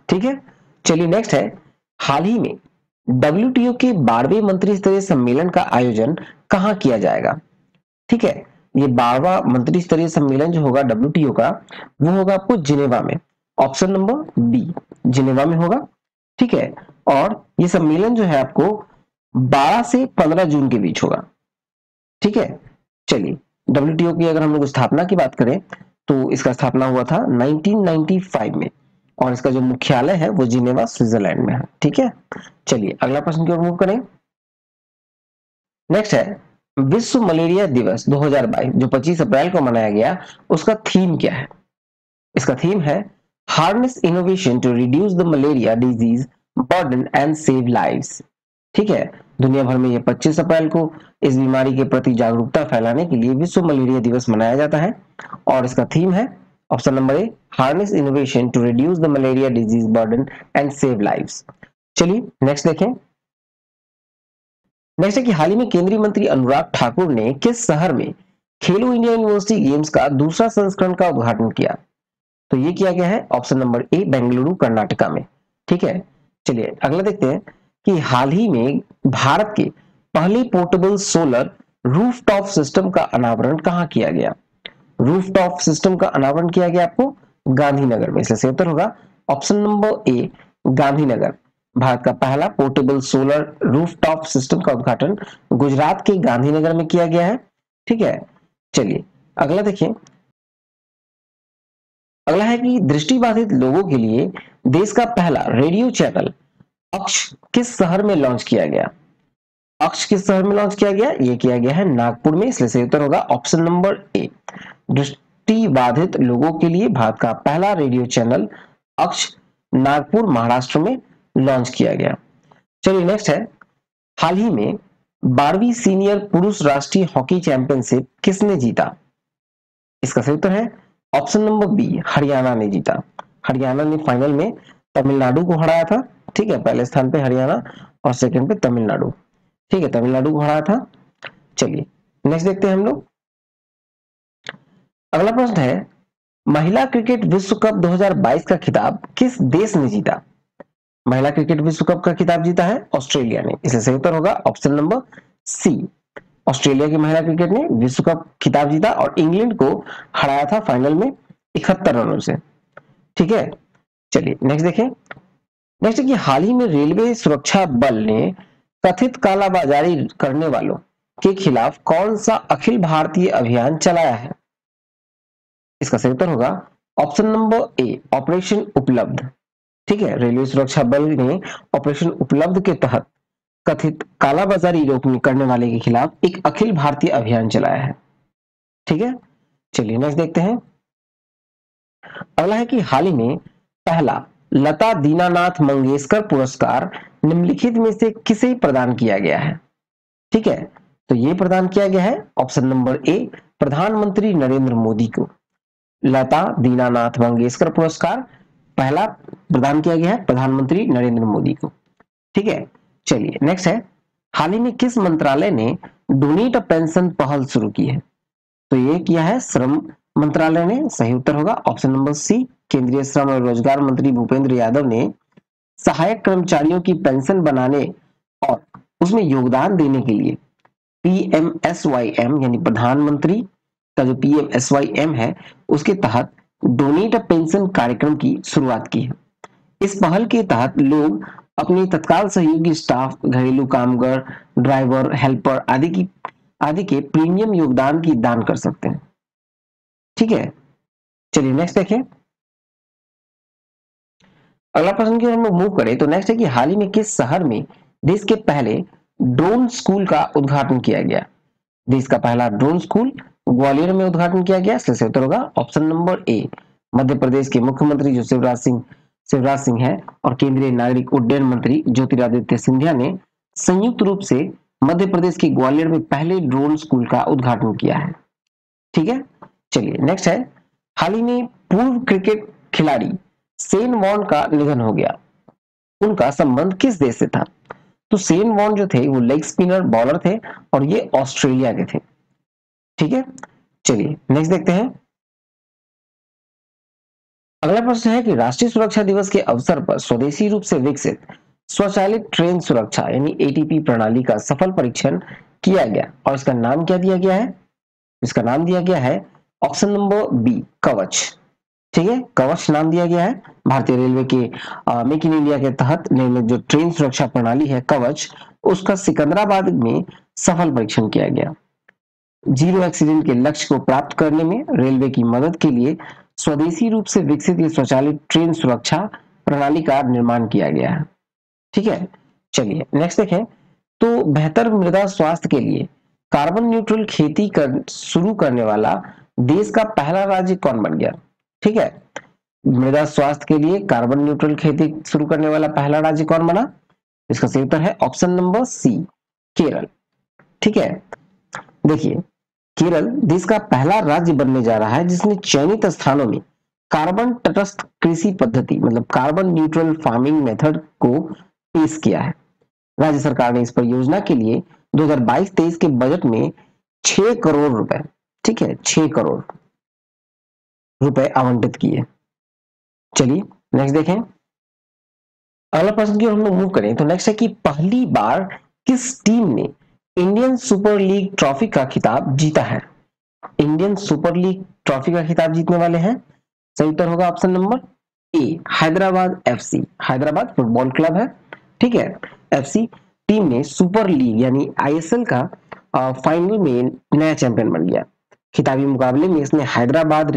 ठीक है, चलिए नेक्स्ट है, हाल ही में WTO के 12वें मंत्री स्तरीय सम्मेलन का आयोजन कहां किया जाएगा? ठीक है, ये 12वां मंत्री स्तरीय सम्मेलन जो होगा WTO का वो होगा आपको जिनेवा में, ऑप्शन नंबर बी, जिनेवा में होगा। ठीक है, और ये सम्मेलन जो है आपको 12 से 15 जून के बीच होगा। ठीक है, चलिए WTO की अगर हम लोग स्थापना की बात करें तो इसका स्थापना हुआ था 1995 में और इसका जो मुख्यालय है वो जिनेवा, स्विट्जरलैंड में है। ठीक है, चलिए अगला प्रश्न की ओर मूव करें। नेक्स्ट है, विश्व मलेरिया दिवस 2022 जो 25 अप्रैल को मनाया गया उसका थीम क्या है? इसका थीम है harness innovation to reduce the malaria disease burden and save lives. ठीक है, दुनिया भर में ये 25 अप्रैल को इस बीमारी के प्रति जागरूकता फैलाने के लिए विश्व मलेरिया दिवस मनाया जाता है और इसका थीम है option number A, harness innovation to reduce the malaria disease burden and save lives. चलिए नेक्स्ट देखें। नेक्स्ट है कि हाल ही में केंद्रीय मंत्री अनुराग ठाकुर ने किस शहर में खेलो इंडिया यूनिवर्सिटी गेम्स का दूसरा संस्करण का उद्घाटन किया? तो ये किया गया है ऑप्शन नंबर ए, बेंगलुरु, कर्नाटका में। ठीक है, चलिए अगला देखते हैं कि हाल ही में भारत के पहले पोर्टेबल सोलर रूफटॉप सिस्टम का अनावरण कहां किया गया? रूफटॉप सिस्टम का अनावरण किया गया आपको गांधीनगर में, इसलिए सही उत्तर होगा ऑप्शन नंबर ए, गांधीनगर। भारत का पहला पोर्टेबल सोलर रूफटॉप सिस्टम का उद्घाटन गुजरात के गांधीनगर में किया गया है। ठीक है, चलिए अगला देखिए। अगला है कि दृष्टिबाधित लोगों के लिए देश का पहला रेडियो चैनल अक्ष किस शहर में लॉन्च किया गया? अक्ष किस शहर में लॉन्च किया गया? ये किया गया है नागपुर में, इसलिए सही उत्तर होगा ऑप्शन नंबर ए, दृष्टि बाधित लोगों के लिए भारत का पहला रेडियो चैनल अक्ष नागपुर महाराष्ट्र में लॉन्च किया गया। चलिए नेक्स्ट है, हाल ही में 12वीं सीनियर पुरुष राष्ट्रीय हॉकी चैंपियनशिप किसने जीता? इसका सही उत्तर है ऑप्शन नंबर बी, हरियाणा ने जीता। हरियाणा ने फाइनल में तमिलनाडु को हराया था। ठीक है, पहले स्थान पे हरियाणा और सेकंड पे तमिलनाडु। ठीक है, तमिलनाडु को हराया था। चलिए नेक्स्ट देखते हैं हम लोग। अगला प्रश्न है, महिला क्रिकेट विश्व कप 2022 का खिताब किस देश ने जीता? महिला क्रिकेट विश्व कप का खिताब जीता है ऑस्ट्रेलिया ने। इसलिए सही उत्तर होगा ऑप्शन नंबर सी, ऑस्ट्रेलिया की महिला क्रिकेट ने विश्व कप खिताब जीता और इंग्लैंड को हराया था फाइनल में 71 रनों से। ठीक है, चलिए नेक्स्ट देखें। नेक्स्ट है कि हाल ही में रेलवे सुरक्षा बल ने कथित कालाबाजारी करने वालों के खिलाफ कौन सा अखिल भारतीय अभियान चलाया है? इसका सही उत्तर होगा ऑप्शन नंबर ए, ऑपरेशन उपलब्ध। ठीक है, रेलवे सुरक्षा बल ने ऑपरेशन उपलब्ध के तहत कथित कालाबाजारी रोकने करने वाले के खिलाफ एक अखिल भारतीय अभियान चलाया है। ठीक है, चलिए नेक्स्ट देखते हैं। अगला है कि हाल ही में पहला लता दीनानाथ मंगेशकर पुरस्कार निम्नलिखित में से किसे प्रदान किया गया है? ठीक है, तो ये प्रदान किया गया है ऑप्शन नंबर ए, प्रधानमंत्री नरेंद्र मोदी को। लता दीनानाथ मंगेशकर पुरस्कार पहला प्रदान किया गया है प्रधानमंत्री नरेंद्र मोदी को। ठीक है, चलिए नेक्स्ट है, हाल ही में किस मंत्रालय ने डोनेट अ पेंशन पहल शुरू की है? तो ये किया है श्रम मंत्रालय ने। सही उत्तर होगा ऑप्शन नंबर सी, केंद्रीय श्रम और रोजगार मंत्री भूपेंद्र यादव ने सहायक कर्मचारियों की पेंशन बनाने और उसमें योगदान देने के लिए PMSYM यानी प्रधानमंत्री का जो PMSYM है उसके तहत डोनेट अ पेंशन कार्यक्रम की शुरुआत की है। इस पहल के तहत लोग अपने तत्काल सहयोगी स्टाफ, घरेलू कामगार, ड्राइवर, हेल्पर आदि के प्रीमियम योगदान की दान कर सकते हैं। ठीक है, चलिए नेक्स्ट देखें। अगला प्रश्न की हम लोग मूव करें तो नेक्स्ट है कि हाल ही में किस शहर में देश के पहले ड्रोन स्कूल का उद्घाटन किया गया? देश का पहला ड्रोन स्कूल ग्वालियर में उद्घाटन किया गया। इसलिए उत्तर होगा ऑप्शन नंबर ए, मध्य प्रदेश के मुख्यमंत्री जो शिवराज सिंह है और केंद्रीय नागरिक उड्डयन मंत्री ज्योतिरादित्य सिंधिया ने संयुक्त रूप से मध्य प्रदेश के ग्वालियर में पहले ड्रोन स्कूल का उद्घाटन किया है। ठीक है, चलिए नेक्स्ट है, हाल ही में पूर्व क्रिकेट खिलाड़ी शेन वॉर्न का निधन हो गया। उनका संबंध किस देश से था? तो शेन वॉर्न जो थे वो लेग स्पिनर बॉलर थे और ये ऑस्ट्रेलिया के थे। ठीक है, चलिए नेक्स्ट देखते हैं। अगला प्रश्न है कि राष्ट्रीय सुरक्षा दिवस के अवसर पर स्वदेशी रूप से विकसित स्वचालित ट्रेन सुरक्षा यानी ATP प्रणाली का सफल परीक्षण किया गया और इसका नाम क्या दिया गया है? इसका नाम दिया गया है ऑप्शन नंबर बी, कवच। ठीक है, कवच नाम दिया गया है। भारतीय रेलवे के मेक इन इंडिया के तहत निर्मित जो ट्रेन सुरक्षा प्रणाली है कवच, उसका सिकंदराबाद में सफल परीक्षण किया गया। जीरो एक्सीडेंट के लक्ष्य को प्राप्त करने में रेलवे की मदद के लिए स्वदेशी रूप से विकसित ये स्वचालित ट्रेन सुरक्षा प्रणाली का निर्माण किया गया है। ठीक है, चलिए नेक्स्ट देखें। तो बेहतर मृदा स्वास्थ्य के लिए कार्बन न्यूट्रल खेती शुरू करने वाला देश का पहला राज्य कौन बन गया? ठीक है, मृदा स्वास्थ्य के लिए कार्बन न्यूट्रल खेती शुरू करने वाला पहला राज्य कौन बना? इसका सही उत्तर है ऑप्शन नंबर सी, केरल। ठीक है, देखिए केरल देश का पहला राज्य बनने जा रहा है जिसने चयनित स्थानों में कार्बन तटस्थ कृषि पद्धति मतलब कार्बन न्यूट्रल फार्मिंग मेथड को पेश किया है। राज्य सरकार ने इस परियोजना के लिए 2022-23 के बजट में 6 करोड़ रुपए, ठीक है 6 करोड़ रुपए आवंटित किए। चलिए नेक्स्ट देखें। अगला प्रश्न की हम लोग मूव करें तो नेक्स्ट है कि पहली बार किस टीम ने इंडियन सुपर लीग ट्रॉफी का खिताब जीता है? इंडियन सुपर लीग ट्रॉफी का खिताब जीतने वाले हैं, सही उत्तर होगा ऑप्शन नंबर ए, Hyderabad FC। Hyderabad football club है। ठीक है, FC टीम ने सुपर लीग यानी ISL का फाइनल में नया चैंपियन बन गया। खिताबी मुकाबले में इसने हैदराबाद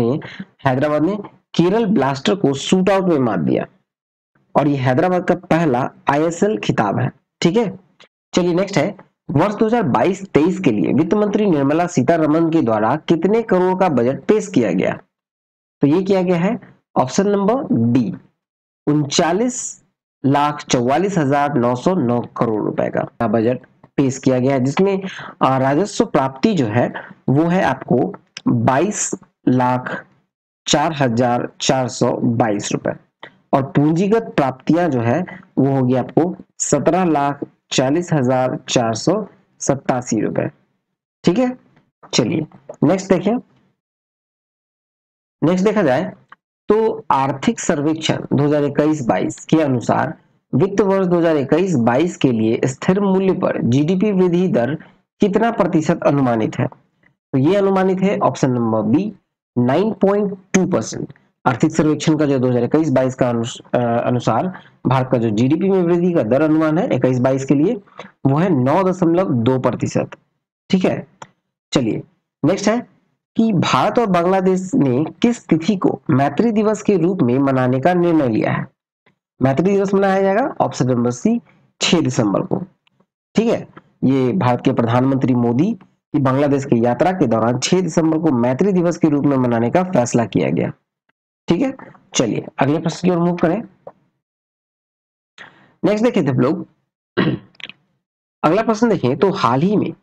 ने केरल ब्लास्टर को शूट आउट में मात दिया और ये हैदराबाद का पहला ISL खिताब है। ठीक है, चलिए नेक्स्ट है वर्ष 2022-23 के लिए वित्त मंत्री निर्मला सीतारमण के द्वारा कितने करोड़ का बजट पेश किया गया? तो ये किया गया है ऑप्शन नंबर डी 39,44,909 करोड़ रुपए का बजट पेश किया गया है, जिसमें राजस्व प्राप्ति जो है वो है आपको 22,04,422 रुपए और पूंजीगत प्राप्तियां जो है वो होगी आपको 17,40,487 रुपए। ठीक है, चलिए नेक्स्ट देखिए। नेक्स्ट देखा जाए तो आर्थिक सर्वेक्षण 2021-22 के अनुसार वित्त वर्ष 2021-22 के लिए स्थिर मूल्य पर जीडीपी वृद्धि दर कितना प्रतिशत अनुमानित है? तो ये अनुमानित है ऑप्शन नंबर बी 9.2%। आर्थिक सर्वेक्षण का जो 2021-22 का अनुसार भारत का जो जीडीपी में वृद्धि का दर अनुमान है 21-22 के लिए वो है 9.2%। ठीक है, चलिए नेक्स्ट है कि भारत और बांग्लादेश ने किस तिथि को मैत्री दिवस के रूप में मनाने का निर्णय लिया है? मैत्री दिवस मनाया जाएगा ऑप्शन नंबर सी 6 दिसंबर को। ठीक है, ये भारत के प्रधानमंत्री मोदी की बांग्लादेश की यात्रा के दौरान 6 दिसंबर को मैत्री दिवस के रूप में मनाने का फैसला किया गया। ठीक है, चलिए अगले प्रश्न की ओर मूव करें। नेक्स्ट देखिए थे लोग अगला प्रश्न देखें तो हाल ही में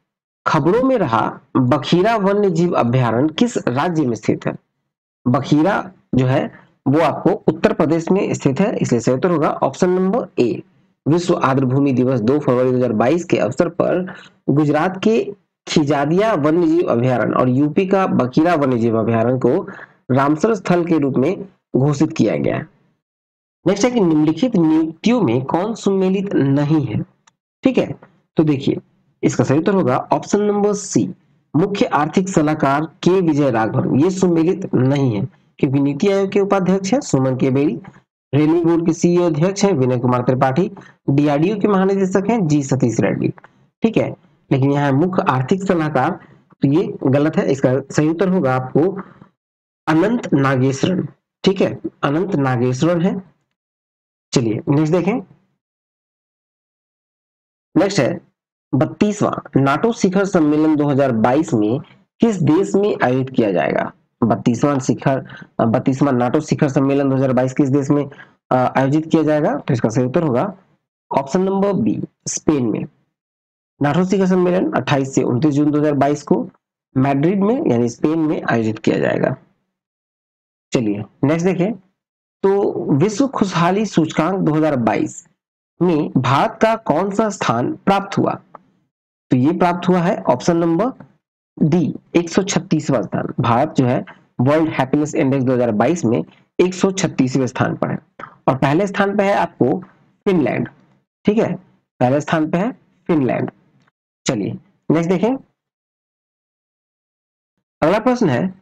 खबरों में रहा बखीरा वन्य जीव अभ्यारण्य किस राज्य में स्थित है? बखीरा जो है वो आपको उत्तर प्रदेश में स्थित है, इसलिए सही उत्तर होगा ऑप्शन नंबर ए। विश्व आर्द्रभूमि दिवस 2 फरवरी 2022 के अवसर पर गुजरात के खिजादिया वन्य जीव अभ्यारण्य और यूपी का बखीरा वन्य जीव अभ्यारण्य को रामसर स्थल के रूप में घोषित किया गया है। नेक्स्ट है कि निम्नलिखित नियुक्तियों में कौन सम्मिलित नहीं है? ठीक है, तो देखिए इसका सही उत्तर होगा ऑप्शन नंबर सी मुख्य आर्थिक सलाहकार के विजय राघवन। ये सम्मिलित नहीं है क्योंकि नीति आयोग के उपाध्यक्ष है सुमन के बेरी, रेलवे बोर्ड के सीईओ अध्यक्ष है विनय कुमार त्रिपाठी, डीआरडीओ के महानिदेशक हैं जी सतीश रेड्डी। ठीक है, लेकिन यहाँ मुख्य आर्थिक सलाहकार तो ये गलत है, इसका सही उत्तर होगा आपको अनंत नागेश्वरन। ठीक है, अनंत नागेश्वरन है। चलिए नेक्स्ट देखें। नेक्स्ट है 32वां नाटो शिखर सम्मेलन 2022 में किस देश में आयोजित किया जाएगा? 32वां नाटो शिखर सम्मेलन 2022 किस देश में आयोजित किया जाएगा? तो इसका सही उत्तर होगा ऑप्शन नंबर बी स्पेन में। नाटो शिखर सम्मेलन 28 से 29 जून 2022 को मैड्रिड में यानी स्पेन में आयोजित किया जाएगा। चलिए नेक्स्ट देखें तो विश्व खुशहाली सूचकांक 2022 में भारत का कौन सा स्थान प्राप्त हुआ? तो ये प्राप्त हुआ है ऑप्शन नंबर डी 136वां स्थान। भारत जो है वर्ल्ड हैप्पीनेस इंडेक्स 2022 में 136वें स्थान पर है और पहले स्थान पे है आपको फिनलैंड। ठीक है, पहले स्थान पे है फिनलैंड। चलिए नेक्स्ट देखें। अगला प्रश्न है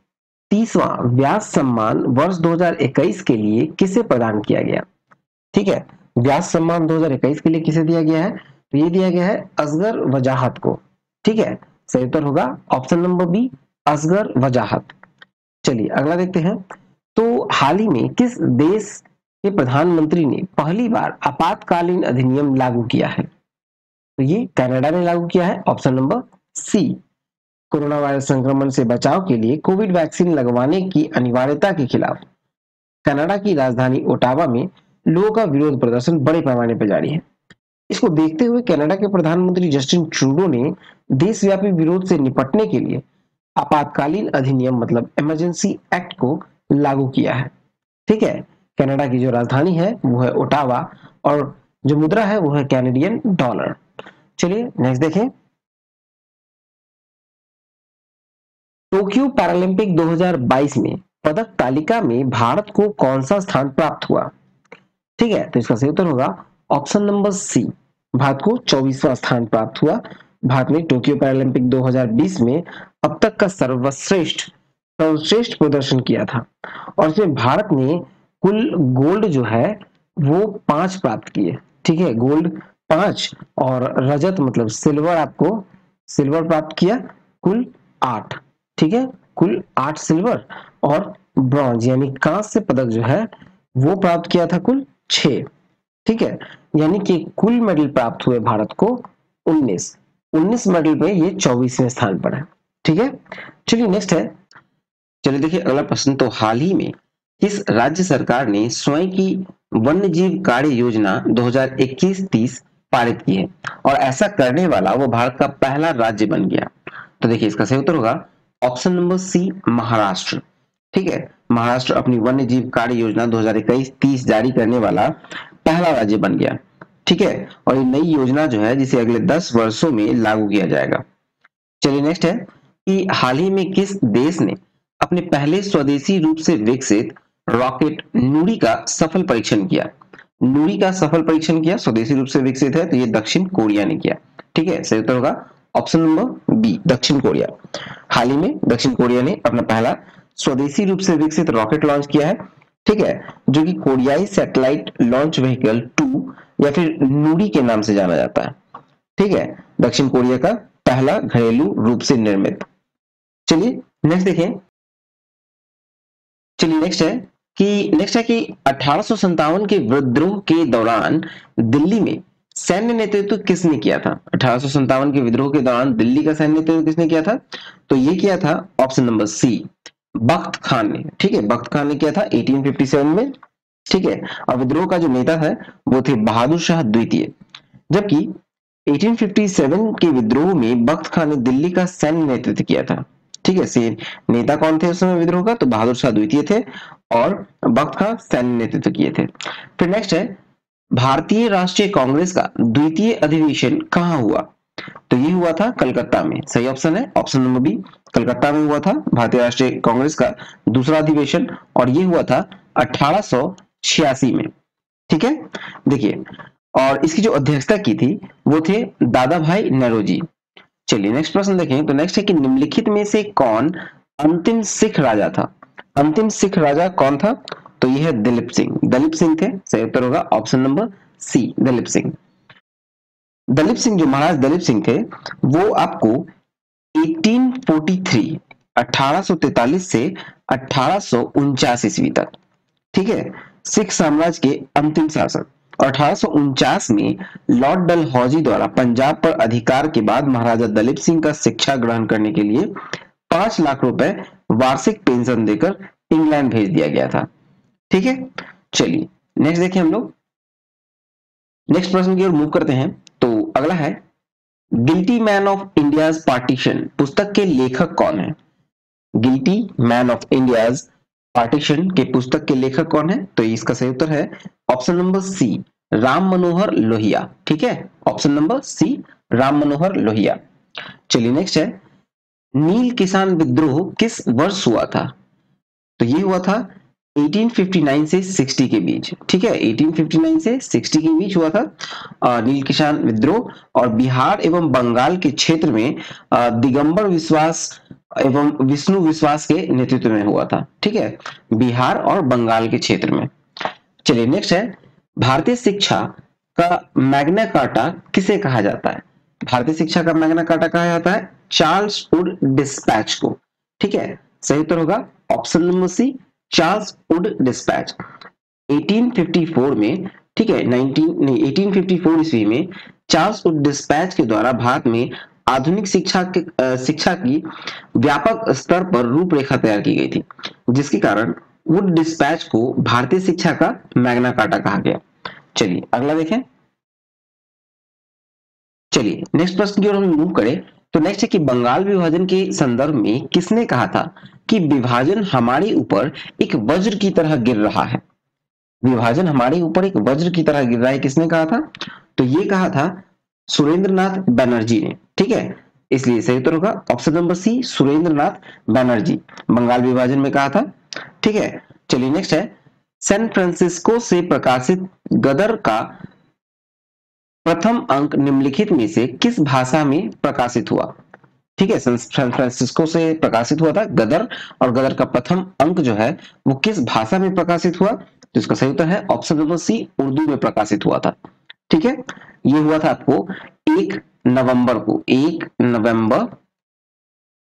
30वां व्यास सम्मान वर्ष 2021 के लिए किसे प्रदान किया गया? ठीक है, व्यास सम्मान 2021 के लिए किसे दिया गया है? तो ये दिया गया है असगर वजाहत को। ठीक है, सही उत्तर होगा ऑप्शन नंबर बी असगर वजाहत। चलिए अगला देखते हैं। तो हाल ही में किस देश के प्रधानमंत्री ने पहली बार आपातकालीन अधिनियम लागू किया है? तो ये कनाडा ने लागू किया है option number C. Corona virus संक्रमण से बचाव के लिए कोविड वैक्सीन लगवाने की अनिवार्यता के खिलाफ कनाडा की राजधानी ओटावा में लोगों का विरोध प्रदर्शन बड़े पैमाने पर जारी है। इसको देखते हुए कनाडा के प्रधानमंत्री जस्टिन ट्रूडो ने देशव्यापी विरोध से निपटने के लिए आपातकालीन अधिनियम मतलब इमरजेंसी एक्ट को लागू किया है। ठीक है, कनाडा की जो राजधानी है वो है ओटावा और जो मुद्रा है वो है कैनेडियन डॉलर। चलिए नेक्स्ट देखें। टोक्यो पैरालंपिक 2022 में पदक तालिका में भारत को कौन सा स्थान प्राप्त हुआ? ठीक है, तो इसका सही उत्तर होगा ऑप्शन नंबर सी। भारत को 24वां स्थान प्राप्त हुआ। भारत ने टोक्यो पैरालंपिक 2020 में अब तक का सर्वश्रेष्ठ प्रदर्शन किया था और इसमें भारत ने कुल गोल्ड जो है वो 5 प्राप्त किए। ठीक है, गोल्ड 5 और रजत मतलब सिल्वर आपको सिल्वर प्राप्त किया कुल 8। ठीक है, कुल 8 सिल्वर और ब्रॉन्ज यानी कांस्य पदक जो है वो प्राप्त किया था कुल 6। ठीक है, यानी कि कुल मेडल प्राप्त हुए भारत को 19। 19 मेडल पे ये 24वें स्थान पर है। ठीक है, चलिए नेक्स्ट है। चलिए देखिए अगला प्रश्न। तो हाल ही में किस राज्य सरकार ने स्वयं की वन्य जीव कार्य योजना 2021-30 पारित की है और ऐसा करने वाला वो भारत का पहला राज्य बन गया? तो देखिए इसका सही उत्तर होगा ऑप्शन नंबर सी, महाराष्ट्र। ठीक है, महाराष्ट्र अपनी वन्य जीव कार्य योजना 2021-30 जारी करने वाला पहला राज्य बन गया। ठीक है, और ये नई योजना जो है जिसे अगले 10 वर्षों में लागू किया जाएगा। चलिए नेक्स्ट है कि हाल ही में किस देश ने अपने पहले स्वदेशी रूप से विकसित रॉकेट नूरी का सफल परीक्षण किया? नूरी का सफल परीक्षण किया, स्वदेशी रूप से विकसित है, तो ये दक्षिण कोरिया ने किया। ठीक है, सही उत्तर होगा ऑप्शन नंबर बी, दक्षिण कोरिया। हाल ही में दक्षिण कोरिया ने अपना पहला स्वदेशी रूप से विकसित रॉकेट लॉन्च किया है। ठीक है, जो कि कोरियाई सैटेलाइट लॉन्च व्हीकल 2 या फिर नूरी के नाम से जाना जाता है। ठीक है, दक्षिण कोरिया का पहला घरेलू रूप से निर्मित। चलिए नेक्स्ट देखें। चलिए नेक्स्ट है कि 1857 के विद्रोह के दौरान दिल्ली में सैन्य नेतृत्व किसने किया था? 1857 के विद्रोह के दौरान दिल्ली का सैन्य नेतृत्व किसने किया था? तो ये किया था ऑप्शन नंबर सी, बख्त खान ने। ठीक है, बख्त खान ने किया था 1857 में। ठीक है, और विद्रोह का जो नेता है वो थे बहादुर शाह द्वितीय। जबकि 1857 के विद्रोह में बख्त खान ने दिल्ली का सैन्य नेतृत्व किया था। ठीक है, से नेता कौन थे उस समय विद्रोह का? तो बहादुर शाह द्वितीय थे और बख्त खान सैन्य नेतृत्व किए थे। फिर नेक्स्ट है, भारतीय राष्ट्रीय कांग्रेस का द्वितीय अधिवेशन कहाँ हुआ? तो ये हुआ था कलकत्ता में। सही ऑप्शन है ऑप्शन नंबर बी, कलकत्ता में हुआ था भारतीय राष्ट्रीय कांग्रेस का दूसरा अधिवेशन, और ये हुआ था 1886 में। ठीक है, देखिए, और इसकी जो अध्यक्षता की थी वो थे दादा भाई नौरोजी। चलिए नेक्स्ट प्रश्न देखें। तो नेक्स्ट है कि निम्नलिखित में से कौन अंतिम सिख राजा था? अंतिम सिख राजा कौन था? तो यह है दलीप सिंह। दलीप सिंह थे, सही उत्तर होगा option number C, Dalip Singh. Dalip Singh, जो महाराज दलीप सिंह थे, वो आपको 1843 1843 से 1849 ईस्वी तक, ठीक है, सिख साम्राज्य के अंतिम शासक। और 1849 में लॉर्ड डलहौजी द्वारा पंजाब पर अधिकार के बाद महाराजा दलीप सिंह का शिक्षा ग्रहण करने के लिए 5 लाख रुपए वार्षिक पेंशन देकर इंग्लैंड भेज दिया गया था। ठीक है, चलिए नेक्स्ट देखिए हम लोग नेक्स्ट प्रश्न की ओर मूव करते हैं। तो अगला है, guilty man of India's partition पुस्तक के लेखक कौन है? Guilty man of India's partition के पुस्तक के लेखक कौन है? तो इसका सही उत्तर है ऑप्शन नंबर सी, राम मनोहर लोहिया। ठीक है, ऑप्शन नंबर सी, राम मनोहर लोहिया। चलिए नेक्स्ट है, नील किसान विद्रोह किस वर्ष हुआ था? तो ये हुआ था 1859 से 60 के बीच। ठीक है, 1859 से 60 के बीच हुआ था नील किसान विद्रोह, और बिहार एवं बंगाल के क्षेत्र में दिगंबर विश्वास एवं विष्णु विश्वास के नेतृत्व में हुआ था। ठीक है, बिहार और बंगाल के क्षेत्र में। चलिए नेक्स्ट है, भारतीय शिक्षा का मैग्ना कार्टा किसे कहा जाता है? भारतीय शिक्षा का मैग्ना कार्टा कहा जाता है चार्ल्स वुड डिस्पैच को। ठीक है, सही उत्तर होगा option number C, Charles Wood dispatch. 1854 में, ठीक है, 1854 ईस्वी में चार्ल्स वुड डिस्पैच के द्वारा भारत में आधुनिक शिक्षा की व्यापक स्तर पर रूपरेखा तैयार की गई थी, जिसके कारण वुड डिस्पैच को भारतीय शिक्षा का मैग्ना कार्टा कहा गया। चलिए अगला देखें। चलिए नेक्स्ट प्रश्न की ओर हम मूव करें। तो नेक्स्ट है कि बंगाल विभाजन के संदर्भ में किसने कहा था कि विभाजन हमारे ऊपर एक वज्र की तरह गिर रहा है? विभाजन हमारे ऊपर एक वज्र की तरह गिर रहा है, किसने कहा था? तो ये कहा था सुरेंद्रनाथ बनर्जी ने। ठीक है, इसलिए सही उत्तर होगा option number C, Surendranath Banerjee, Bengal विभाजन में कहा था। ठीक है, चलिए नेक्स्ट है, सैन फ्रांसिस्को से प्रकाशित गदर का प्रथम अंक निम्नलिखित में से किस भाषा में प्रकाशित हुआ? ठीक है, सैन फ्रांसिस्को से प्रकाशित हुआ था गदर, और गदर का प्रथम अंक जो है वो किस भाषा में प्रकाशित हुआ? तो इसका सही उत्तर है ऑप्शन नंबर सी, उर्दू में प्रकाशित हुआ था। ठीक है, ये हुआ था आपको 1 नवंबर को, 1 नवंबर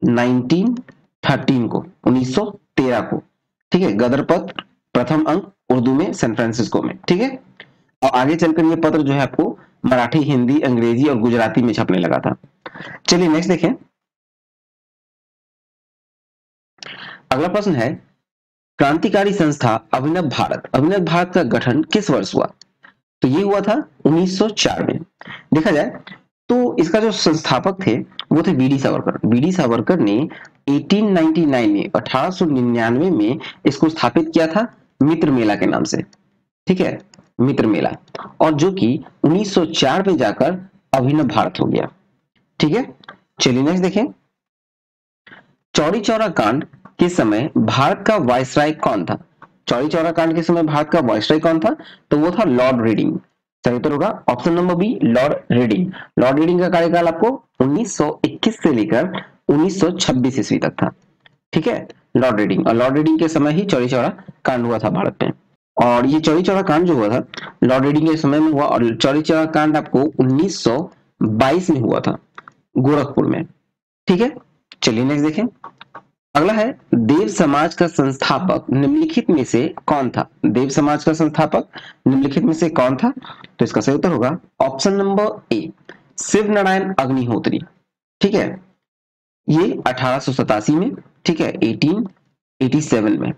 1913 को, 1913 को। ठीक है, गदर पत्र प्रथम अंक उर्दू में सैन फ्रांसिस्को में। ठीक है, और आगे चलकर ये पत्र जो है आपको मराठी, हिंदी, अंग्रेजी और गुजराती में छपने लगा था। चलिए नेक्स्ट देखें। अगला प्रश्न है, क्रांतिकारी संस्था अभिनव भारत, अभिनव भारत का गठन किस वर्ष हुआ? तो ये हुआ था 1904 में। देखा जाए तो इसका जो संस्थापक थे वो थे वीडी सावरकर। वीडी सावरकर ने 1899 में 1899 में इसको स्थापित किया था मित्र मेला के नाम से, ठीक है, मित्र मेला, और जो कि 1904 में जाकर अभिनव भारत हो गया, ठीक है। चलिए नेक्स्ट देखें। चौरी चौरा कांड के समय भारत का वायसराय कौन था? चौरी चौरा कांड के समय भारत का वायसराय कौन था? तो वो था लॉर्ड रीडिंग। सही उत्तर होगा option number B, Lord Reading. Lord Reading का कार्यकाल आपको 1921 से लेकर 1926 ईस्वी तक था, ठीक है, लॉर्ड रीडिंग। और लॉर्ड रीडिंग के समय ही चौरी चौरा कांड हुआ था भारत में। और ये चौरी चौरा कांड जो हुआ था लॉर्ड रीडिंग के समय में हुआ, और चौरी चौरा कांड आपको 1922 में हुआ था गोरखपुर में, ठीक है। चलिए नेक्स्ट देखें। अगला है, देव समाज का संस्थापक निम्नलिखित में से कौन था? देव समाज का संस्थापक निम्नलिखित में से कौन था? तो इसका सही उत्तर होगा option number A, Shiv Narayan Agnihotri, ठीक है। ये 1887 में, ठीक है, 1887 में,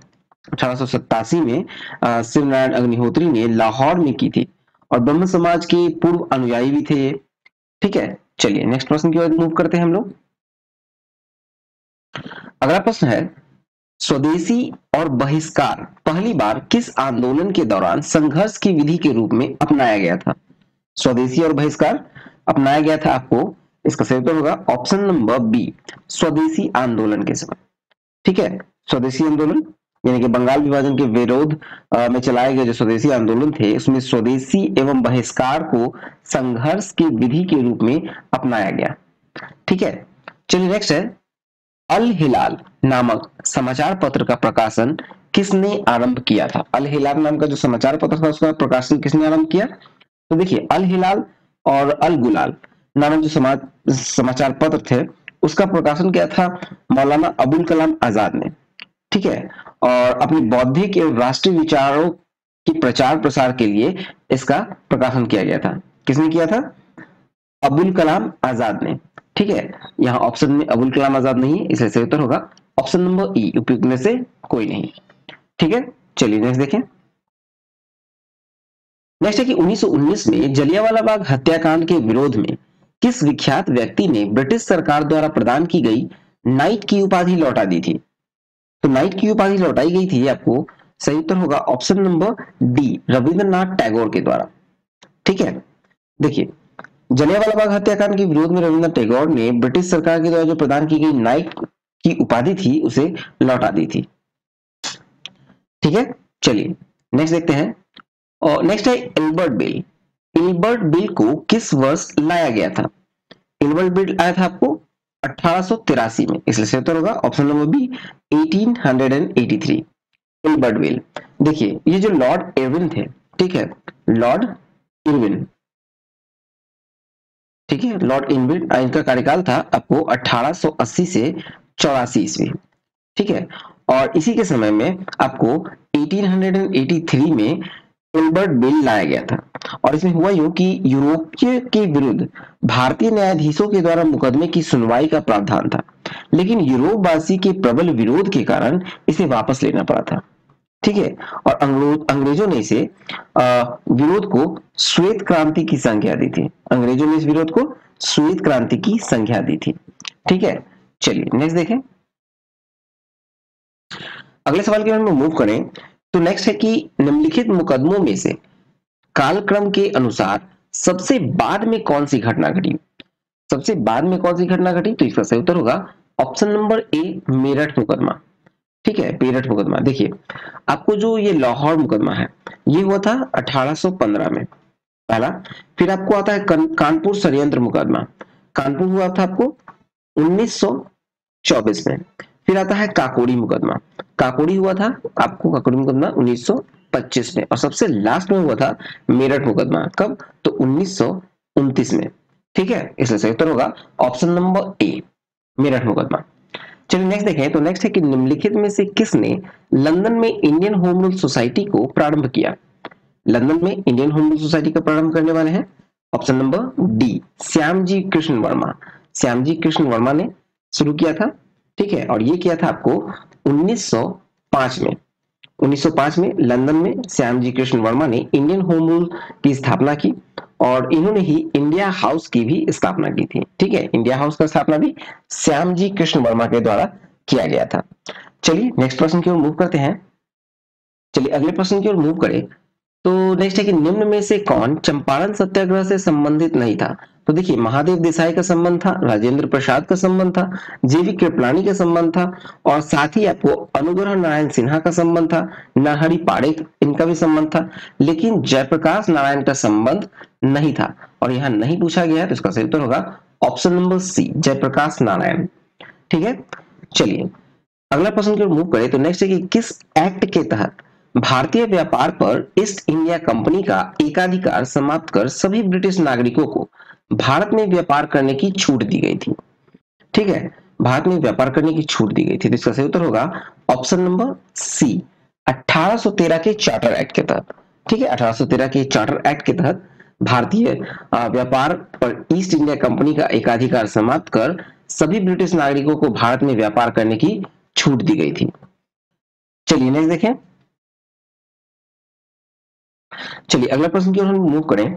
1887 में शिव नारायण अग्निहोत्री ने लाहौर में की थी, और ब्रह्म समाज के पूर्व अनुयायी भी थे, ठीक है। चलिए नेक्स्ट प्रश्न की ओर मूव करते हैं हम लोग। अगला प्रश्न है, स्वदेशी और बहिष्कार पहली बार किस आंदोलन के दौरान संघर्ष की विधि के रूप में अपनाया गया था? स्वदेशी और बहिष्कार अपनाया गया था आपको, इसका सही उत्तर होगा ऑप्शन नंबर बी, स्वदेशी आंदोलन के समय, ठीक है। स्वदेशी आंदोलन यानी कि बंगाल विभाजन के विरोध में चलाए गए जो स्वदेशी आंदोलन थे, उसमें स्वदेशी एवं बहिष्कार को संघर्ष की विधि के रूप में अपनाया गया, ठीक है। चलिए नेक्स्ट है, अल हिलाल नामक समाचार पत्र का प्रकाशन किसने आरंभ किया था? अल हिलाल नाम का जो समाचार पत्र था उसका प्रकाशन किसने आरंभ किया? तो देखिए, अल हिलाल और अल गुलाल नामक जो समाचार पत्र थे उसका प्रकाशन किया था मौलाना अबुल कलाम आजाद ने, ठीक है। और अपनी बौद्धिक एवं राष्ट्रीय विचारों की प्रचार प्रसार के लिए इसका प्रकाशन किया गया था। किसने किया था? अबुल कलाम आजाद ने, ठीक है। यहाँ ऑप्शन में अबुल कलाम आजाद नहीं है, इसलिए सही उत्तर होगा ऑप्शन नंबर ई, उपयुक्त में से कोई नहीं, ठीक है। चलिए नेक्स्ट देखें। नेक्स्ट है कि 1919 में जलियांवाला बाग हत्याकांड के विरोध में किस विख्यात व्यक्ति ने ब्रिटिश सरकार द्वारा प्रदान की गई नाइट की उपाधि लौटा दी थी? तो नाइट की उपाधि लौटाई गई थी आपको, सही उत्तर होगा option number D, Rabindranath Tagore के द्वारा, ठीक है। देखिए, जलियांवाला बाग हत्याकांड के विरोध में रविंद्रनाथ टैगोर ने ब्रिटिश सरकार के द्वारा जो प्रदान की गई नाइट की उपाधि थी उसे लौटा दी थी, ठीक है। चलिए नेक्स्ट देखते हैं। और नेक्स्ट है इल्बर्ट बिल। इल्बर्ट बिल को किस वर्ष लाया गया था? इल्बर्ट बिल आया था आपको 1883 में, इसलिए सही उत्तर होगा option number B, 1883, Ilbert Bill. देखिए, ये जो लॉर्ड इरविन थे, ठीक है, लॉर्ड इरविन, ठीक है, लॉर्ड इरविन, इनका कार्यकाल था आपको 1880 से 84 ईस्वी, ठीक है। और इसी के समय में आपको 1883 में इल्बर्ट बिल लाया गया था। और इसमें हुआ यूं कि यूरोपीय के विरुद्ध भारतीय न्यायाधीशों के द्वारा मुकदमे की सुनवाई का प्रावधान था, लेकिन यूरोपवासी के प्रबल विरोध के कारण इसे वापस लेना पड़ा था, ठीक है। और अंग्रेजों ने इसे विरोध को श्वेत क्रांति की संज्ञा दी थी। अंग्रेजों ने इस विरोध को श्वेत क्रांति की संज्ञा दी थी, ठीक है। चलिए नेक्स्ट देखें। अगले सवाल की ओर हम मूव करें तो नेक्स्ट है कि निम्नलिखित मुकदमों में से कालक्रम के अनुसार सबसे बाद में कौन सी घटना घटी? सबसे बाद में कौन सी घटना घटी? तो इसका सही उत्तर होगा ऑप्शन नंबर ए, मेरठ मुकदमा, ठीक है, मेरठ मुकदमा। देखिए, आपको जो ये लाहौर मुकदमा है ये हुआ था 1815 में पहला। फिर आपको आता है कानपुर षड्यंत्र मुकदमा, कानपुर हुआ था आपको 1924 में। फिर आता है काकोड़ी मुकदमा, काकोड़ी हुआ था आपको, काकोड़ी मुकदमा 1925 में। और सबसे लास्ट में हुआ था मेरठ मुकदमा, कब? तो 1929 में, ठीक है। इसलिए सही उत्तर होगा ऑप्शन नंबर ए, मेरठ मुकदमा। चलिए नेक्स्ट देखें। तो नेक्स्ट है कि निम्नलिखित में से किसने लंदन में इंडियन होम रूल सोसाइटी को प्रारंभ किया? लंदन में इंडियन होम रूल सोसाइटी का प्रारंभ करने वाले हैं option number D, Shyamji Krishna Verma. Shyamji Krishna Verma ने शुरू किया था, ठीक है। और ये किया था आपको 1905 में। 1905 में लंदन में श्यामजी कृष्ण वर्मा ने इंडियन होम रूल की स्थापना की और इन्होंने ही इंडिया हाउस की भी स्थापना की थी, ठीक है। इंडिया हाउस का स्थापना भी श्यामजी कृष्ण वर्मा के द्वारा किया गया था। चलिए नेक्स्ट प्रश्न की ओर मूव करते हैं। चलिए अगले प्रश्न की ओर मूव करें तो नेक्स्ट है कि निम्न में से कौन चंपारण सत्याग्रह से संबंधित नहीं था। तो देखिए महादेव देसाई का संबंध था, राजेंद्र प्रसाद का संबंध था, जीवी कृपलानी का संबंध था और साथ ही आपको अनुग्रह नारायण सिन्हा का संबंध था, नरहरि पारेख इनका भी संबंध था, लेकिन जयप्रकाश नारायण का संबंध नहीं था और यहाँ नहीं पूछा गया है, तो इसका सही उत्तर होगा option number C, Jayaprakash Narayan, ठीक है। चलिए अगला प्रश्न की ओर मूव करें तो नेक्स्ट है कि किस एक्ट के तहत भारतीय व्यापार पर ईस्ट इंडिया कंपनी का एकाधिकार समाप्त कर सभी ब्रिटिश नागरिकों को भारत में व्यापार करने की छूट दी गई थी, ठीक है। भारत में व्यापार करने की छूट दी गई थी, तो इसका सही उत्तर होगा ऑप्शन नंबर सी, 1813 के चार्टर एक्ट के तहत, ठीक है। 1813 के चार्टर एक्ट के तहत भारतीय व्यापार पर ईस्ट इंडिया कंपनी का एकाधिकार समाप्त कर सभी ब्रिटिश नागरिकों को भारत में व्यापार करने की छूट दी गई थी। चलिए नेक्स्ट देखें। चलिए अगला प्रश्न की ओर हम मूव करें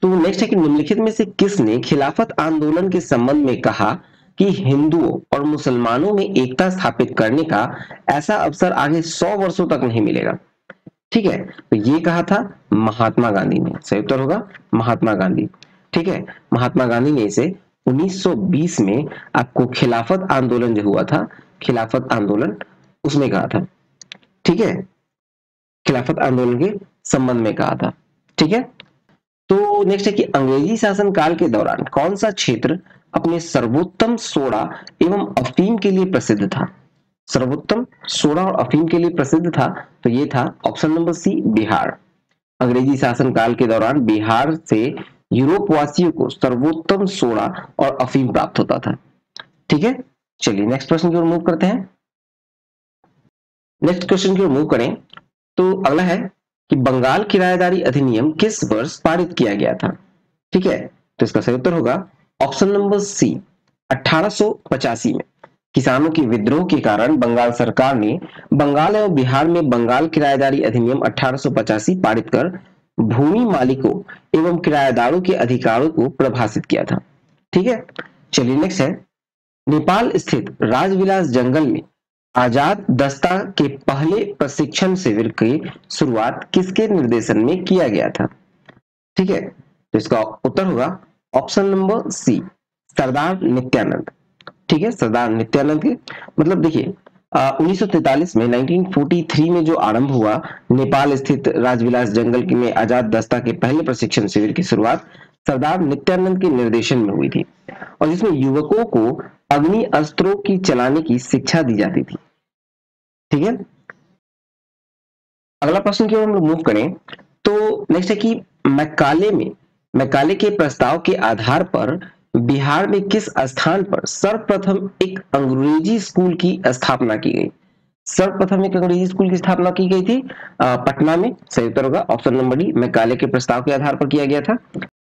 तो नेक्स्ट है कि निम्नलिखित में से किसने खिलाफत आंदोलन के संबंध में कहा कि हिंदुओं और मुसलमानों में एकता स्थापित करने का ऐसा अवसर आगे 100 वर्षों तक नहीं मिलेगा, ठीक है। तो ये कहा था महात्मा गांधी ने, सही उत्तर होगा महात्मा गांधी, ठीक है। महात्मा गांधी ने इसे 1920 में आपको खिलाफत आंदोलन जो हुआ था, खिलाफत आंदोलन उसमें कहा था, ठीक है। खिलाफत आंदोलन के संबंध में कहा था, ठीक है। तो नेक्स्ट है कि अंग्रेजी शासन काल के दौरान कौन सा क्षेत्र अपने सर्वोत्तम सोडा एवं अफीम के लिए प्रसिद्ध था। सर्वोत्तम सोडा और अफीम के लिए प्रसिद्ध था, तो ये था ऑप्शन नंबर सी, बिहार। अंग्रेजी शासन काल के दौरान बिहार से यूरोप वासियों को सर्वोत्तम सोडा और अफीम प्राप्त होता था, ठीक है। चलिए नेक्स्ट प्रश्न की ओर मूव करते हैं। नेक्स्ट क्वेश्चन की ओर मूव करें तो अगला है कि बंगाल किराएदारी अधिनियम किस वर्ष पारित किया गया था, ठीक है। तो इसका सही उत्तर होगा ऑप्शन नंबर सी, 1885 में। किसानों के विद्रोह के कारण बंगाल सरकार ने बंगाल एवं बिहार में बंगाल किराएदारी अधिनियम 1885 पारित कर भूमि मालिकों एवं किराएदारों के अधिकारों को परिभाषित किया था, ठीक है। चलिए नेक्स्ट है, नेपाल स्थित राजविलास जंगल में आजाद दस्ता के पहले प्रशिक्षण शिविर की शुरुआत किसके निर्देशन में किया गया था, ठीक है। तो इसका उत्तर होगा ऑप्शन नंबर सी, सरदार नित्यानंद, ठीक है। सरदार नित्यानंद के मतलब देखिए 1943 में 1943 में जो आरंभ हुआ नेपाल स्थित राजविलास जंगल में आजाद दस्ता के पहले प्रशिक्षण शिविर की शुरुआत सरदार नित्यानंद के निर्देशन में हुई थी और जिसमें युवकों को अग्नि अस्त्रों की चलाने की शिक्षा दी जाती थी, ठीक है। अगला प्रश्न की ओर हम लोग मूव करें तो नेक्स्ट है कि मैकाले के प्रस्ताव के आधार पर बिहार में किस स्थान पर सर्वप्रथम एक अंग्रेजी स्कूल की स्थापना की गई। सर्वप्रथम एक अंग्रेजी स्कूल की स्थापना की गई थी पटना में, सही उत्तर होगा ऑप्शन नंबर डी, मैकाले के प्रस्ताव के आधार पर किया गया था,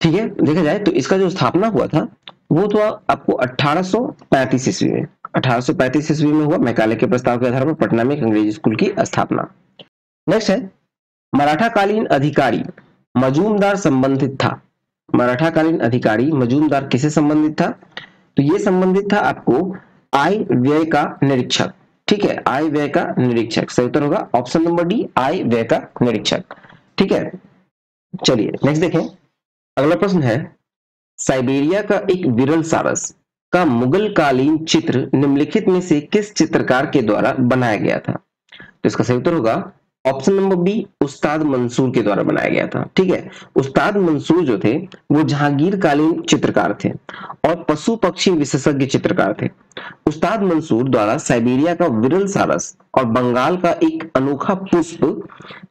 ठीक है। देखा जाए तो इसका जो स्थापना हुआ था वो तो आपको 1835 ईस्वी में 1835 ईस्वी में हुआ। मैकाले के प्रस्ताव के आधार पर पटना में एक अंग्रेजी स्कूल की स्थापना। नेक्स्ट है, मराठाकालीन अधिकारी मजूमदार संबंधित था। मराठाकालीन अधिकारी मजूमदार किसे संबंधित था, तो ये संबंधित था आपको आय व्यय का निरीक्षक, ठीक है। आय व्यय का निरीक्षक, सही उत्तर होगा ऑप्शन नंबर डी, आय व्यय का निरीक्षक, ठीक है। चलिए नेक्स्ट देखें। अगला प्रश्न है, साइबेरिया का एक विरल सारस का मुगल कालीन चित्र निम्नलिखित में से किस चित्रकार के द्वारा बनाया गया था। तो इसका सही उत्तर होगा ऑप्शन नंबर बी, उस्ताद मंसूर के द्वारा बनाया गया था, ठीक है। उस्ताद मंसूर जो थे वो जहांगीर कालीन चित्रकार थे और पशु पक्षी विशेषज्ञ चित्रकार थे। उस्ताद मंसूर द्वारा साइबेरिया का विरल सारस और बंगाल का एक अनोखा पुष्प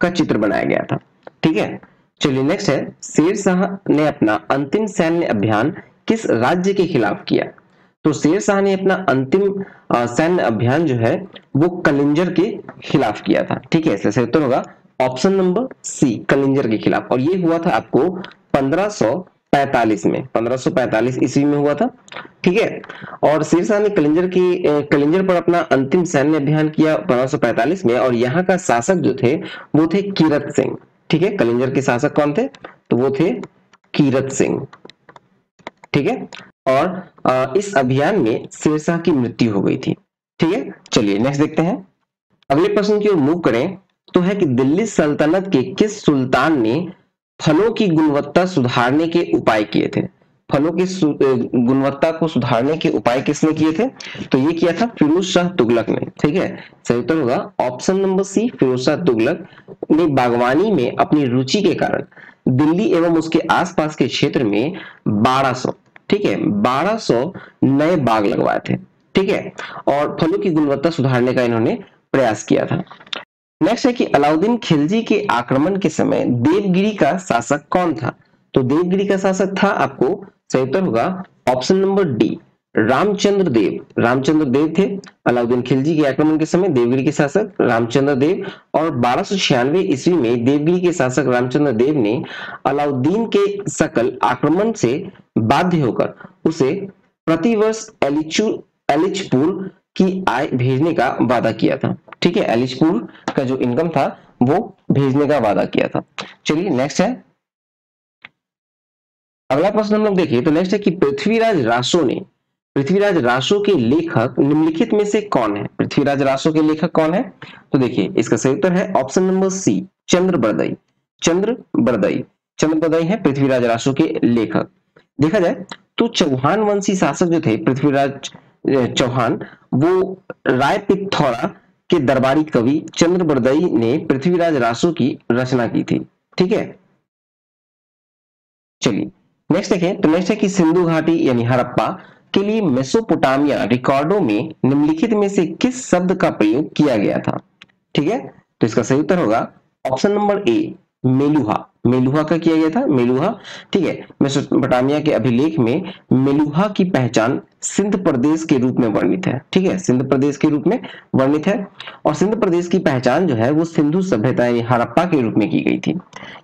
का चित्र बनाया गया था, ठीक है। चलिए नेक्स्ट है, शेर शाह ने अपना अंतिम सैन्य अभियान किस राज्य के खिलाफ किया। तो शेर शाह ने अपना अंतिम सैन्य अभियान जो है वो कलिंजर के खिलाफ किया था, ठीक है। इसलिए सही उत्तर होगा ऑप्शन नंबर सी, कलिंजर के खिलाफ, और ये हुआ था आपको 1545 में, 1545 ईस्वी में हुआ था, ठीक है। और शेरशाह ने कलिंजर पर अपना अंतिम सैन्य अभियान किया 1545 में, और यहाँ का शासक जो थे वो थे कीरत सिंह, ठीक है। कलिंजर के शासक कौन थे? तो वो थे कीरत सिंह, ठीक है। और इस अभियान में शेरशाह की मृत्यु हो गई थी, ठीक है। चलिए नेक्स्ट देखते हैं, अगले प्रश्न की ओर मूव करें। तो है कि दिल्ली सल्तनत के किस सुल्तान ने फलों की गुणवत्ता सुधारने के उपाय किए थे? फलों की गुणवत्ता को सुधारने के उपाय किसने किए थे? तो ये किया था फिरोज शाह तुगलक ने, ठीक है। सही उत्तर होगा option number C, Firoz Shah Tughlaq ने बागवानी में अपनी रुचि के कारण दिल्ली एवं उसके आसपास के क्षेत्र में 1200, ठीक है, 1200 नए बाग लगवाए थे, ठीक है। और फलों की गुणवत्ता सुधारने का इन्होंने प्रयास किया था। नेक्स्ट है कि अलाउद्दीन खिलजी के आक्रमण के समय देवगिरी का शासक कौन था? तो देवगिरी का शासक था, आपको सही उत्तर होगा ऑप्शन नंबर डी, रामचंद्र देव। रामचंद्र देव थे अलाउद्दीन खिलजी के आक्रमण के समय देवगिरी के शासक रामचंद्र देव। और 1296 ईस्वी में देवगिरी के शासक रामचंद्र देव ने अलाउद्दीन के सकल आक्रमण से बाध्य होकर उसे प्रतिवर्ष एलिचपुर की आय भेजने का वादा किया था, ठीक है। एलिचपुर का जो इनकम था वो भेजने का वादा किया था। चलिए नेक्स्ट है, अगला प्रश्न हम लोग देखिए। तो नेक्स्ट है कि पृथ्वीराज रासो के लेखक निम्नलिखित में से कौन है? पृथ्वीराज रासो के लेखक कौन है? तो देखिए इसका सही उत्तर है ऑप्शन नंबर सी, चंद्रबरदई। चंद्रबरदई है पृथ्वीराज रासो के लेखक। देखा जाए तो चौहान वंशी शासक जो थे पृथ्वीराज चौहान, वो राय पिथौरा के दरबारी कवि चंद्रबरदई ने पृथ्वीराज रासो की रचना की थी, ठीक है। चलिए नेक्स्ट देखें। तो नेक्स्ट है कि सिंधु घाटी यानी हड़प्पा के लिए मेसोपोटामिया रिकॉर्डों में निम्नलिखित में से किस शब्द का प्रयोग किया गया था? ठीक है, तो इसका सही उत्तर होगा option number A, Meluha. Meluha का किया गया था, मेलुहा, ठीक है। मेसोपोटामिया के अभिलेख में मेलुहा की पहचान सिंध प्रदेश के रूप में वर्णित है, ठीक है, सिंध प्रदेश के रूप में वर्णित है। और सिंध प्रदेश की पहचान जो है वो सिंधु सभ्यता यानी हड़प्पा के रूप में की गई थी।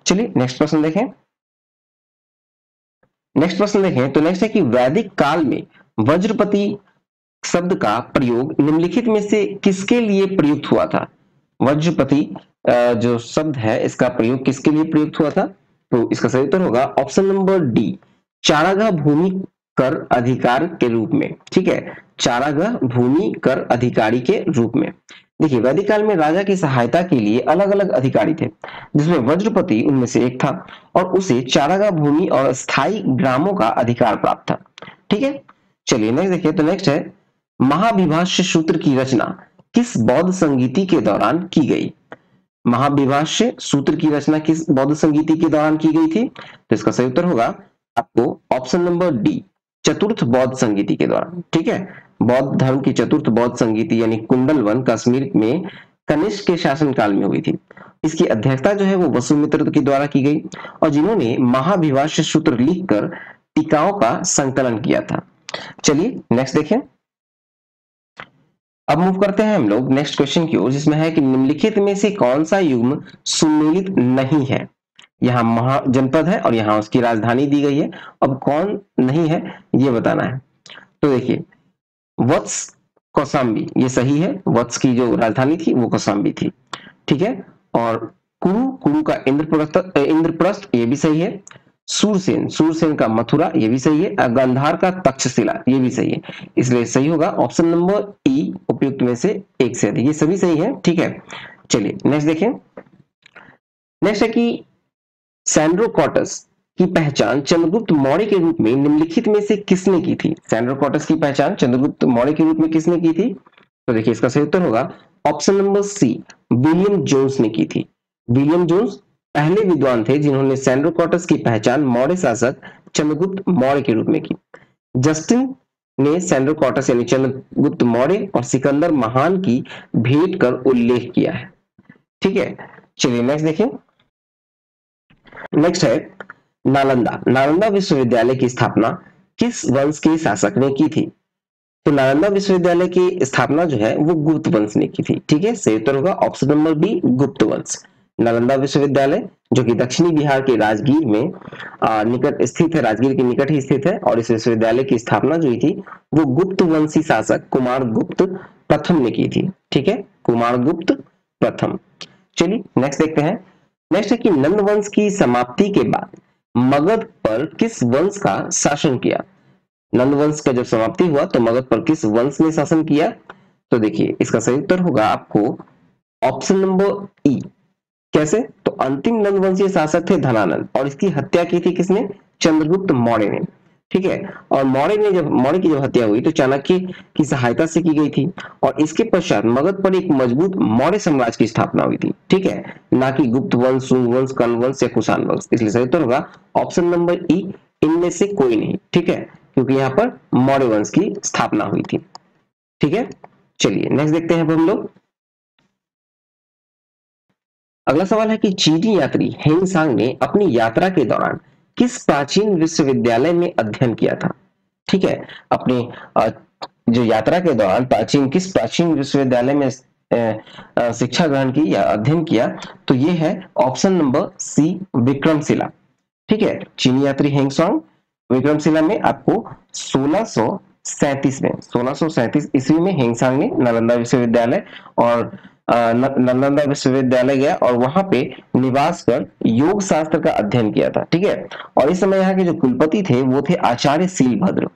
चलिए नेक्स्ट प्रश्न देखें। तो नेक्स्ट है कि वैदिक काल में वज्रपति शब्द का प्रयोग निम्नलिखित में से किसके लिए प्रयुक्त हुआ था? वज्रपति जो शब्द है इसका प्रयोग किसके लिए प्रयुक्त हुआ था? तो इसका सही उत्तर होगा ऑप्शन नंबर डी, चारागाह भूमि कर अधिकार के रूप में, ठीक है, चारागाह भूमि कर अधिकारी के रूप में। देखिए वैदिक काल में राजा की सहायता के लिए अलग अलग अधिकारी थे, जिसमें वज्रपति उनमें से एक था और उसे चारागाह भूमि और स्थायी ग्रामों का अधिकार प्राप्त था, ठीक है। चलिए नेक्स्ट देखिए। तो नेक्स्ट है महाविभाष्य सूत्र की रचना किस बौद्ध संगीति के दौरान की गई? महाविभाष्य सूत्र की रचना किस बौद्ध संगीति के दौरान की गई थी? तो इसका सही उत्तर होगा आपको ऑप्शन नंबर डी, चतुर्थ बौद्ध संगीति के दौरान, ठीक है। बौद्ध धर्म की चतुर्थ बौद्ध संगीति यानी कुंडलवन कश्मीर में कनिष्क के शासनकाल में हुई थी। इसकी अध्यक्षता जो है वो वसुमित्र के द्वारा की गई और जिन्होंने महाविभाष्य सूत्र लिखकर टीकाओं का संकलन किया था। चलिए नेक्स्ट देखें। अब मूव करते हैं हम लोग नेक्स्ट क्वेश्चन की ओर, जिसमें है कि निम्नलिखित में से कौन सा युग्म सुमेलित नहीं है? यहाँ महाजनपद है और यहाँ उसकी राजधानी दी गई है, अब कौन नहीं है ये बताना है। तो देखिए वत्स कौशाम्बी ये सही है, वत्स की जो राजधानी थी वो कौशाम्बी थी, ठीक है। और कुरु का इंद्रप्रस्थ ये भी सही है। सूरसेन का मथुरा ये भी सही है। गांधार का तक्षशिला ये भी सही है, इसलिए सही होगा ऑप्शन नंबर ई, उपयुक्त में से एक से अधिक, ये सभी सही है, ठीक है। चलिए नेक्स्ट देखें। नेक्स्ट है कि सैंड्रोकॉटस की पहचान चंद्रगुप्त मौर्य के रूप में निम्नलिखित में से किसने की थी? सैंड्रोकॉटस की पहचान चंद्रगुप्त मौर्य के रूप में किसने की थी? तो देखिए इसका सही उत्तर होगा option number C, William Jones ने की थी। विलियम जोन्स पहले विद्वान थे जिन्होंने सैंड्रोकॉटस की पहचान मौर्य शासक चंद्रगुप्त मौर्य के रूप में की। जस्टिन ने सैंड्रोकॉटस यानी चंद्रगुप्त मौर्य और सिकंदर महान की भेंट कर उल्लेख किया है, ठीक है। चलिए नेक्स्ट देखें। नेक्स्ट है नालंदा विश्वविद्यालय की स्थापना किस वंश के शासक ने की थी? तो नालंदा विश्वविद्यालय की स्थापना जो है वो गुप्त वंश ने की थी, ठीक है। सही उत्तर होगा ऑप्शन नंबर बी, गुप्त वंश। नालंदा विश्वविद्यालय जो कि दक्षिणी बिहार के राजगीर में निकट स्थित है, राजगीर के निकट ही स्थित है। और इस विश्वविद्यालय की स्थापना जो हुई थी वो गुप्त वंशी शासक कुमार गुप्त प्रथम ने की थी। ठीक है, कुमार गुप्त प्रथम। चलिए नेक्स्ट देखते हैं। नेक्स्ट है कि नंद वंश की समाप्ति के बाद मगध पर किस वंश का शासन किया। नंद वंश का जब समाप्ति हुआ तो मगध पर किस वंश ने शासन किया। तो देखिए इसका सही उत्तर होगा आपको ऑप्शन नंबर ई। कैसे, तो अंतिम नंद वंशीय शासक थे धनानंद और इसकी हत्या की थी किसने, चंद्रगुप्त मौर्य ने। ठीक है, और मौर्य की जब हत्या हुई तो चाणक्य की सहायता से की गई थी और इसके पश्चात मगध पर एक मजबूत मौर्य साम्राज्य की स्थापना हुई थी। ठीक है, ना कि गुप्त वंश, शुंग वंश, कर्ण वंश या कुषाण वंश। इसलिए सही उत्तर होगा ऑप्शन नंबर ई, इनमें से कोई नहीं। ठीक है, क्योंकि यहाँ पर मौर्य वंश की स्थापना हुई थी। ठीक है, चलिए नेक्स्ट देखते हैं अब हम लोग। अगला सवाल है कि चीनी यात्री हेंगसांग ने अपनी यात्रा के दौरान किस प्राचीन विश्वविद्यालय में अध्ययन किया था। ठीक है, अपनी जो यात्रा के दौरान किस प्राचीन विश्वविद्यालय में शिक्षा ग्रहण की या अध्ययन किया, तो ये है ऑप्शन नंबर सी, विक्रमशिला। ठीक है, चीनी यात्री हेंगसांग विक्रमशिला में आपको 1637 ईस्वी में हेंगसांग ने नालंदा विश्वविद्यालय और नालंदा विश्वविद्यालय गया और वहां पे निवास कर योग शास्त्र का अध्ययन किया था। ठीक है, और इस समय यहाँ के जो कुलपति थे वो थे आचार्य शीलभद्र।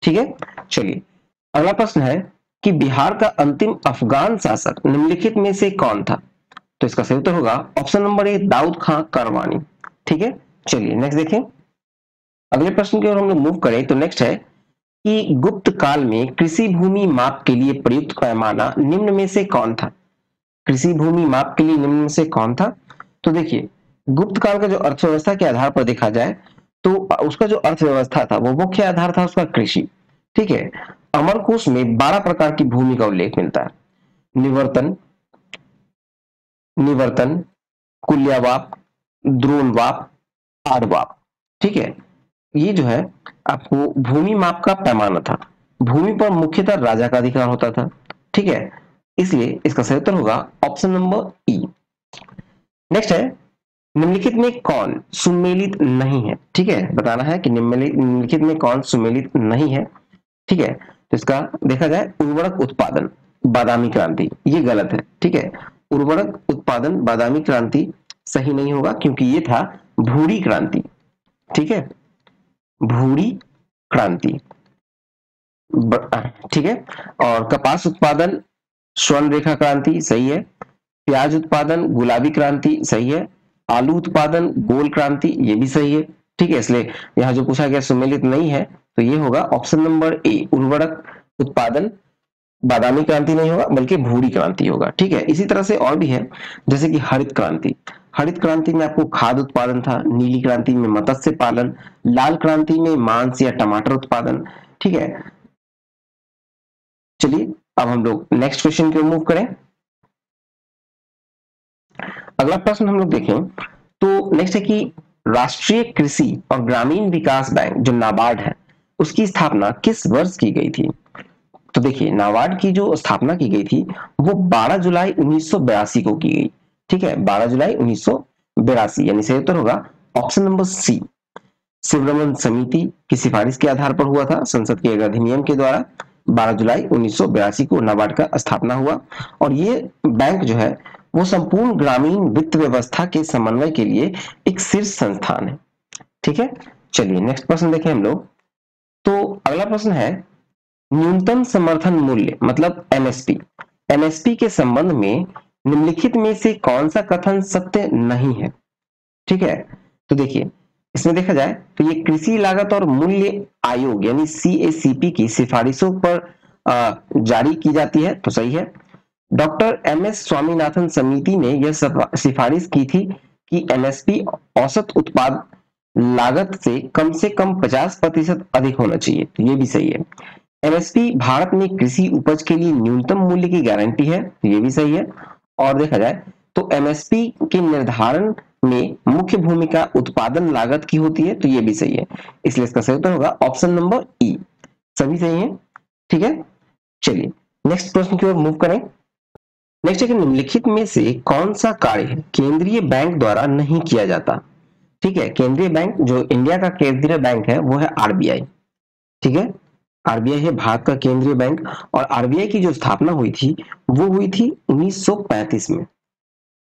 ठीक है, चलिए अगला प्रश्न है कि बिहार का अंतिम अफगान शासक निम्नलिखित में से कौन था। तो इसका सही उत्तर होगा ऑप्शन नंबर ए, दाऊद खां करवानी। ठीक है, चलिए नेक्स्ट देखें। अगले प्रश्न की ओर हम लोग मूव करें तो नेक्स्ट है कि गुप्त काल में कृषि भूमि माप के लिए प्रयुक्त पैमाना निम्न में से कौन था। कृषि भूमि माप के लिए निम्न में से कौन था। तो देखिए गुप्त काल का जो अर्थव्यवस्था के आधार पर देखा जाए तो उसका जो अर्थव्यवस्था था वो मुख्य आधार था उसका कृषि। ठीक है, अमरकोश में 12 प्रकार की भूमि का उल्लेख मिलता है। निवर्तन, कुल्यावाप, द्रोणवाप, आड़वाप। ठीक है, ये जो है आपको भूमि माप का पैमाना था। भूमि पर मुख्यतः राजा का अधिकार होता था। ठीक है, इसलिए इसका सही उत्तर होगा ऑप्शन नंबर ई। नेक्स्ट है निम्नलिखित में कौन सुमेलित नहीं है। ठीक है, बताना है कि निम्नलिखित में कौन सुमेलित नहीं है। ठीक है, तो इसका देखा जाए उर्वरक उत्पादन, बादामी क्रांति, ये गलत है। ठीक है, उर्वरक उत्पादन, बादामी क्रांति सही नहीं होगा क्योंकि ये था भूरी क्रांति। ठीक है, भूरी क्रांति। ठीक है, और कपास उत्पादन स्वर्ण रेखा क्रांति सही है। प्याज उत्पादन गुलाबी क्रांति सही है। आलू उत्पादन गोल क्रांति ये भी सही है। ठीक है, इसलिए यहाँ जो पूछा गया सुमेलित नहीं है तो ये होगा ऑप्शन नंबर ए, उर्वरक उत्पादन बादामी क्रांति नहीं होगा बल्कि भूरी क्रांति होगा। ठीक है, इसी तरह से और भी है जैसे कि हरित क्रांति। हरित क्रांति में आपको खाद्य उत्पादन था, नीली क्रांति में मत्स्य पालन, लाल क्रांति में मांस या टमाटर उत्पादन। ठीक है, चलिए अब हम लोग नेक्स्ट क्वेश्चन की ओर मूव करें। अगला प्रश्न हम लोग देखें तो नेक्स्ट है कि राष्ट्रीय कृषि और ग्रामीण विकास बैंक जो नाबार्ड है उसकी स्थापना किस वर्ष की गई थी। तो देखिए नाबार्ड की जो स्थापना की गई थी वो 12 जुलाई 1982 को की गई। ठीक है, 12 जुलाई 1982 यानी सही उत्तर होगा ऑप्शन नंबर सी, शिवरमन समिति की सिफारिश के आधार पर हुआ था। संसद के एक अधिनियम के द्वारा 12 जुलाई 1982 को नाबार्ड का स्थापना हुआ और ये बैंक जो है वो संपूर्ण ग्रामीण वित्त व्यवस्था के समन्वय के लिए एक शीर्ष संस्थान है। ठीक है, चलिए नेक्स्ट प्रश्न देखें हम लोग। तो अगला प्रश्न है न्यूनतम समर्थन मूल्य मतलब एमएसपी। एमएसपी के संबंध में निम्नलिखित में से कौन सा कथन सत्य नहीं है। ठीक है, तो देखिए इसमें देखा जाए तो ये कृषि लागत और मूल्य आयोग यानी CACP की सिफारिशों पर जारी की जाती है तो सही है। डॉक्टर MS स्वामीनाथन समिति ने यह सिफारिश की थी कि एमएसपी औसत उत्पाद लागत से कम 50% अधिक होना चाहिए तो ये भी सही है। एमएसपी भारत में कृषि उपज के लिए न्यूनतम मूल्य की गारंटी है तो ये भी सही है। और देखा जाए तो एमएसपी के निर्धारण में मुख्य भूमिका उत्पादन लागत की होती है तो ये भी सही है। इसलिए इसका सही उत्तर होगा ऑप्शन नंबर ई, सभी सही है। ठीक है, चलिए नेक्स्ट प्रश्न की ओर मूव करें। नेक्स्ट है कि निम्नलिखित में से कौन सा कार्य केंद्रीय बैंक द्वारा नहीं किया जाता। ठीक है, केंद्रीय बैंक जो इंडिया का केंद्रीय बैंक है वो है आरबीआई। ठीक है, आरबीआई है भारत का केंद्रीय बैंक, और आरबीआई की जो स्थापना हुई थी वो हुई थी 1935 में।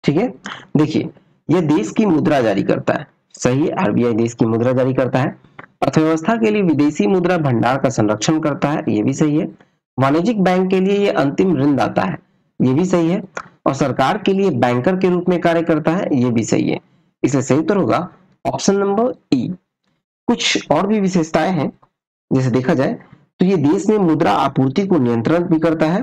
ठीक है, देखिए यह देश की मुद्रा जारी करता है। सही है, आरबीआई देश की मुद्रा जारी करता है। अर्थव्यवस्था के लिए विदेशी मुद्रा भंडार का संरक्षण करता है, ये भी सही है। वाणिज्यिक बैंक के लिए यह अंतिम ऋण दाता है, ये भी सही है। और सरकार के लिए बैंकर के रूप में कार्य करता है, ये भी सही है। इसलिए सही उत्तर होगा ऑप्शन नंबर ई। कुछ और भी विशेषताएं हैं, जैसे देखा जाए तो ये देश में मुद्रा आपूर्ति को नियंत्रण भी करता है।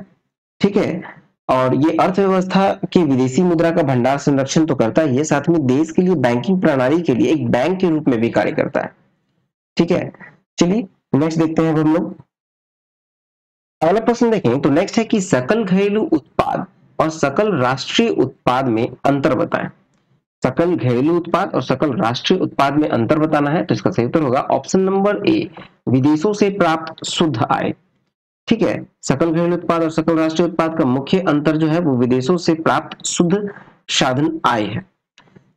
ठीक है, और ये अर्थव्यवस्था के विदेशी मुद्रा का भंडार संरक्षण तो करता ही है, साथ में देश के लिए बैंकिंग प्रणाली के लिए एक बैंक के रूप में भी कार्य करता है। ठीक है, चलिए नेक्स्ट देखते हैं हम लोग। अगला प्रश्न देखें तो नेक्स्ट है कि सकल घरेलू उत्पाद और सकल राष्ट्रीय उत्पाद में अंतर बताएं। सकल घरेलू उत्पाद और सकल राष्ट्रीय उत्पाद में अंतर बताना है, तो इसका सही उत्तर होगा ऑप्शन नंबर ए, विदेशों से प्राप्त शुद्ध आय। ठीक है, सकल घरेलू उत्पाद और सकल राष्ट्रीय उत्पाद का मुख्य अंतर जो है वो विदेशों से प्राप्त शुद्ध साधन आय है।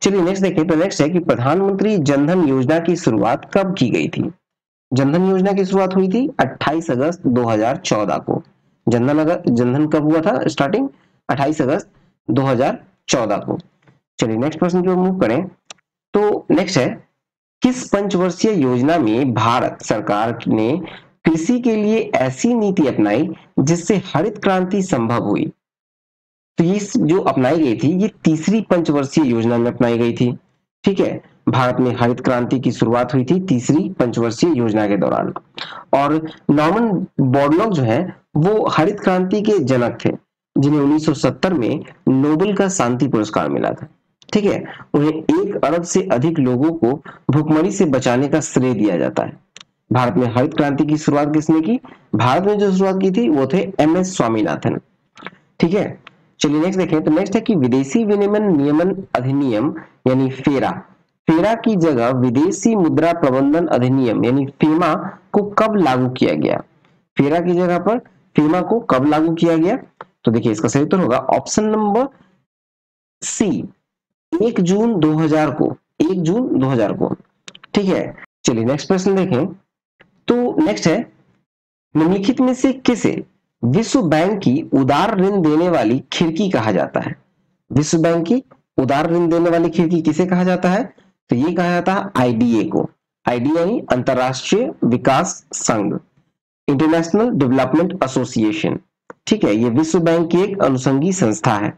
चलिए नेक्स्ट देखें तो नेक्स्ट है कि प्रधानमंत्री जनधन योजना की शुरुआत कब की गई थी। जनधन योजना की शुरुआत हुई थी 28 अगस्त 2014 को। जनधन कब हुआ था स्टार्टिंग? 28 अगस्त 2014 को। चलिए नेक्स्ट प्रश्न की ओर मूव करें तो नेक्स्ट है, किस पंचवर्षीय योजना में भारत सरकार ने कृषि के लिए ऐसी नीति अपनाई जिससे हरित क्रांति संभव हुई। तो ये जो अपनाई गई थी ये तीसरी पंचवर्षीय योजना में अपनाई गई थी। ठीक है, भारत में हरित क्रांति की शुरुआत हुई थी तीसरी पंचवर्षीय योजना के दौरान। और नॉर्मन बोरलॉग जो है वो हरित क्रांति के जनक थे, जिन्हें 1970 में नोबेल का शांति पुरस्कार मिला था। ठीक है, उन्हें 1 अरब से अधिक लोगों को भूखमरी से बचाने का श्रेय दिया जाता है। भारत में हरित क्रांति की शुरुआत किसने की? भारत में जो शुरुआत की थी वो थे एमएस स्वामीनाथन। ठीक है, चलिए नेक्स्ट देखें तो नेक्स्ट है कि विदेशी विनिमय नियमन अधिनियम यानी फेरा, फेरा की जगह विदेशी मुद्रा प्रबंधन अधिनियम यानी फीमा को कब लागू किया गया। फेरा की जगह पर फीमा को कब लागू किया गया? तो देखिए इसका सही उत्तर होगा ऑप्शन नंबर सी, 1 जून 2000 को। 1 जून 2000 को। ठीक है, चलिए नेक्स्ट प्रश्न देखें तो नेक्स्ट है, निम्नलिखित में से किसे विश्व बैंक की उदार ऋण देने वाली खिड़की कहा जाता है। विश्व बैंक की उदार ऋण देने वाली खिड़की किसे कहा जाता है? तो ये कहा जाता है आईडीए को। आईडीए यानी अंतरराष्ट्रीय विकास संघ, इंटरनेशनल डेवलपमेंट एसोसिएशन। ठीक है, ये विश्व बैंक की एक अनुषंगी संस्था है।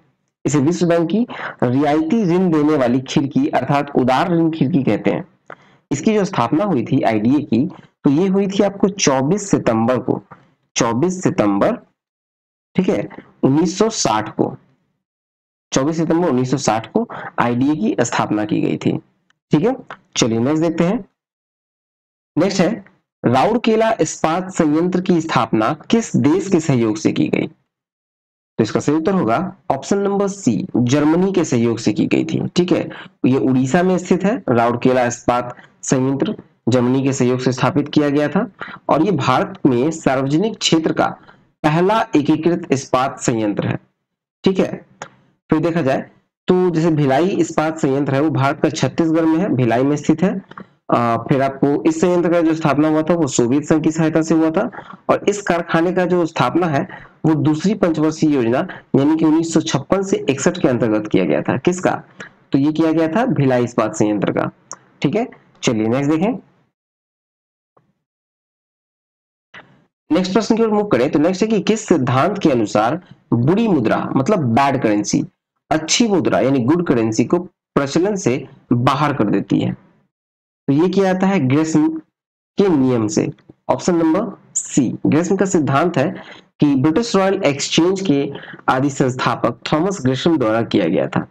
इसे विश्व बैंक की रियायती ऋण देने वाली खिड़की अर्थात उदार ऋण खिड़की कहते हैं। इसकी जो स्थापना हुई थी आईडीए की, तो ये हुई थी आपको 24 सितंबर को। 24 सितंबर, ठीक है, 1960 को। 24 सितंबर 1960 को आईडीए की स्थापना की गई थी। ठीक है, चलिए नेक्स्ट देखते हैं। नेक्स्ट है, राउरकेला इस्पात संयंत्र की स्थापना किस देश के सहयोग से की गई? तो इसका सही उत्तर होगा ऑप्शन नंबर सी, जर्मनी के सहयोग से की गई थी। ठीक है, ये उड़ीसा में स्थित है। राउरकेला इस्पात संयंत्र जर्मनी के सहयोग से स्थापित किया गया था, और ये भारत में सार्वजनिक क्षेत्र का पहला एकीकृत इस्पात संयंत्र है। ठीक है, फिर देखा जाए तो जैसे भिलाई इस्पात संयंत्र है वो भारत का छत्तीसगढ़ में है, भिलाई में स्थित है। फिर आपको इस संयंत्र का जो स्थापना हुआ था वो सोवियत संघ की सहायता से हुआ था, और इस कारखाने का जो स्थापना है वो दूसरी पंचवर्षीय योजना यानी कि 1956 से 61 के अंतर्गत किया गया था। किसका? तो ये किया गया था भिलाई इस्पात संयंत्र का। ठीक है, चलिए नेक्स्ट देखें। नेक्स्ट प्रश्न की ओर मूव करें तो नेक्स्ट है कि किस सिद्धांत के अनुसार बुरी मुद्रा मतलब बैड करेंसी अच्छी मुद्रा यानी गुड करेंसी को प्रचलन से बाहर कर देती है? तो ये किया जाता है ग्रेसम के नियम से। ऑप्शन नंबर सी, ग्रेसम का सिद्धांत है कि ब्रिटिश रॉयल एक्सचेंज के आदि संस्थापक थॉमस ग्रेसम द्वारा किया गया था।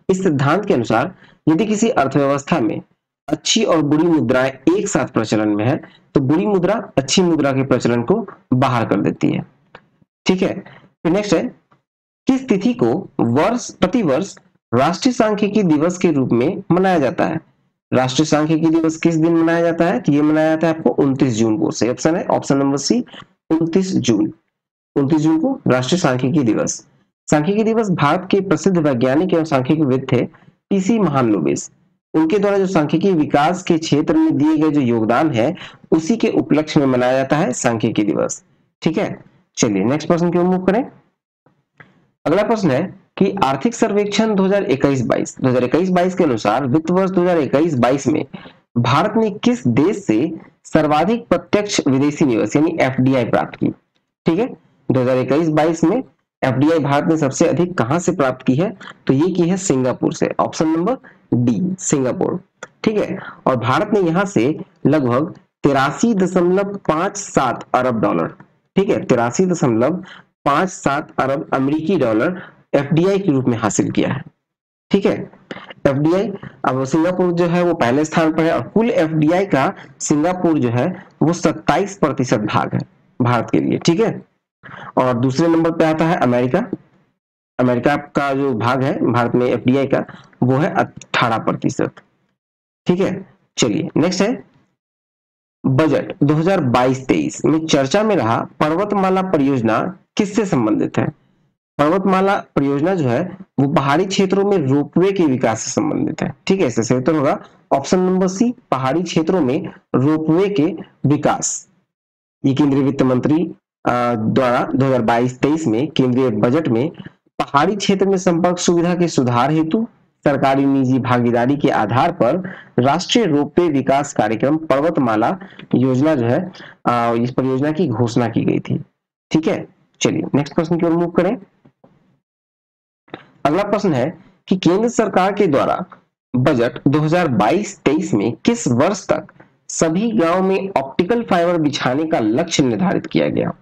इस सिद्धांत के अनुसार यदि किसी अर्थव्यवस्था में अच्छी और बुरी मुद्राएं एक साथ प्रचलन में है तो बुरी मुद्रा अच्छी मुद्रा के प्रचलन को बाहर कर देती है। ठीक है, फिर नेक्स्ट है, किस तिथि को प्रतिवर्ष राष्ट्रीय सांख्यिकी दिवस के रूप में मनाया जाता है? राष्ट्रीय सांख्यिकी दिवस किस दिन मनाया जाता है? तो ये मनाया जाता है आपको 29 जून को। सही ऑप्शन है ऑप्शन नंबर सी, 29 जून। 29 जून को राष्ट्रीय सांख्यिकी दिवस। सांख्यिकी दिवस भारत के प्रसिद्ध वैज्ञानिक एवं सांख्यिकीविद थे पीसी महालनोबिस, उनके द्वारा जो सांख्यिकी विकास के क्षेत्र में दिए गए जो योगदान है उसी के उपलक्ष्य में मनाया जाता है सांख्यिकी दिवस। ठीक है, चलिए नेक्स्ट प्रश्न की ओर मूव करें। अगला प्रश्न है कि आर्थिक सर्वेक्षण 2021-22 के अनुसार वित्त वर्ष 2021-22 में भारत ने किस देश से सर्वाधिक प्रत्यक्ष विदेशी निवेश यानी एफडीआई प्राप्त की? ठीक है, 2021-22 में एफडीआई भारत ने सबसे अधिक कहां से प्राप्त की है? तो ये की है सिंगापुर से, ऑप्शन नंबर डी सिंगापुर। ठीक है, और भारत ने यहां से लगभग 83.57 अरब डॉलर, ठीक है 83.57 अरब अमेरिकी डॉलर एफडीआई के रूप में हासिल किया है। ठीक है, एफडीआई अब सिंगापुर जो है वो पहले स्थान पर है और कुल एफडीआई का सिंगापुर जो है वो 27% भाग है भारत के लिए। ठीक है, और दूसरे नंबर पे आता है अमेरिका। अमेरिका का जो भाग है भारत में एफडीआई का वो है 18%। ठीक है, चलिए नेक्स्ट है बजट 2022-23 में चर्चा में रहा पर्वतमाला परियोजना किससे संबंधित है? पर्वतमाला परियोजना जो है वो पहाड़ी क्षेत्रों में रोपवे के विकास से संबंधित है। ठीक है, इससे सही उत्तर होगा ऑप्शन नंबर सी, पहाड़ी क्षेत्रों में रोपवे के विकास। ये केंद्रीय वित्त मंत्री द्वारा 2022-23 में केंद्रीय बजट में पहाड़ी क्षेत्र में संपर्क सुविधा के सुधार हेतु सरकारी निजी भागीदारी के आधार पर राष्ट्रीय रोपवे विकास कार्यक्रम पर्वतमाला योजना जो है इस परियोजना की घोषणा की गई थी। ठीक है, चलिए नेक्स्ट प्रश्न की ओर मूव करें। अगला प्रश्न है कि केंद्र सरकार के द्वारा बजट 2022-23 में किस वर्ष तक सभी गांव में ऑप्टिकल फाइबर बिछाने का लक्ष्य निर्धारित किया गया?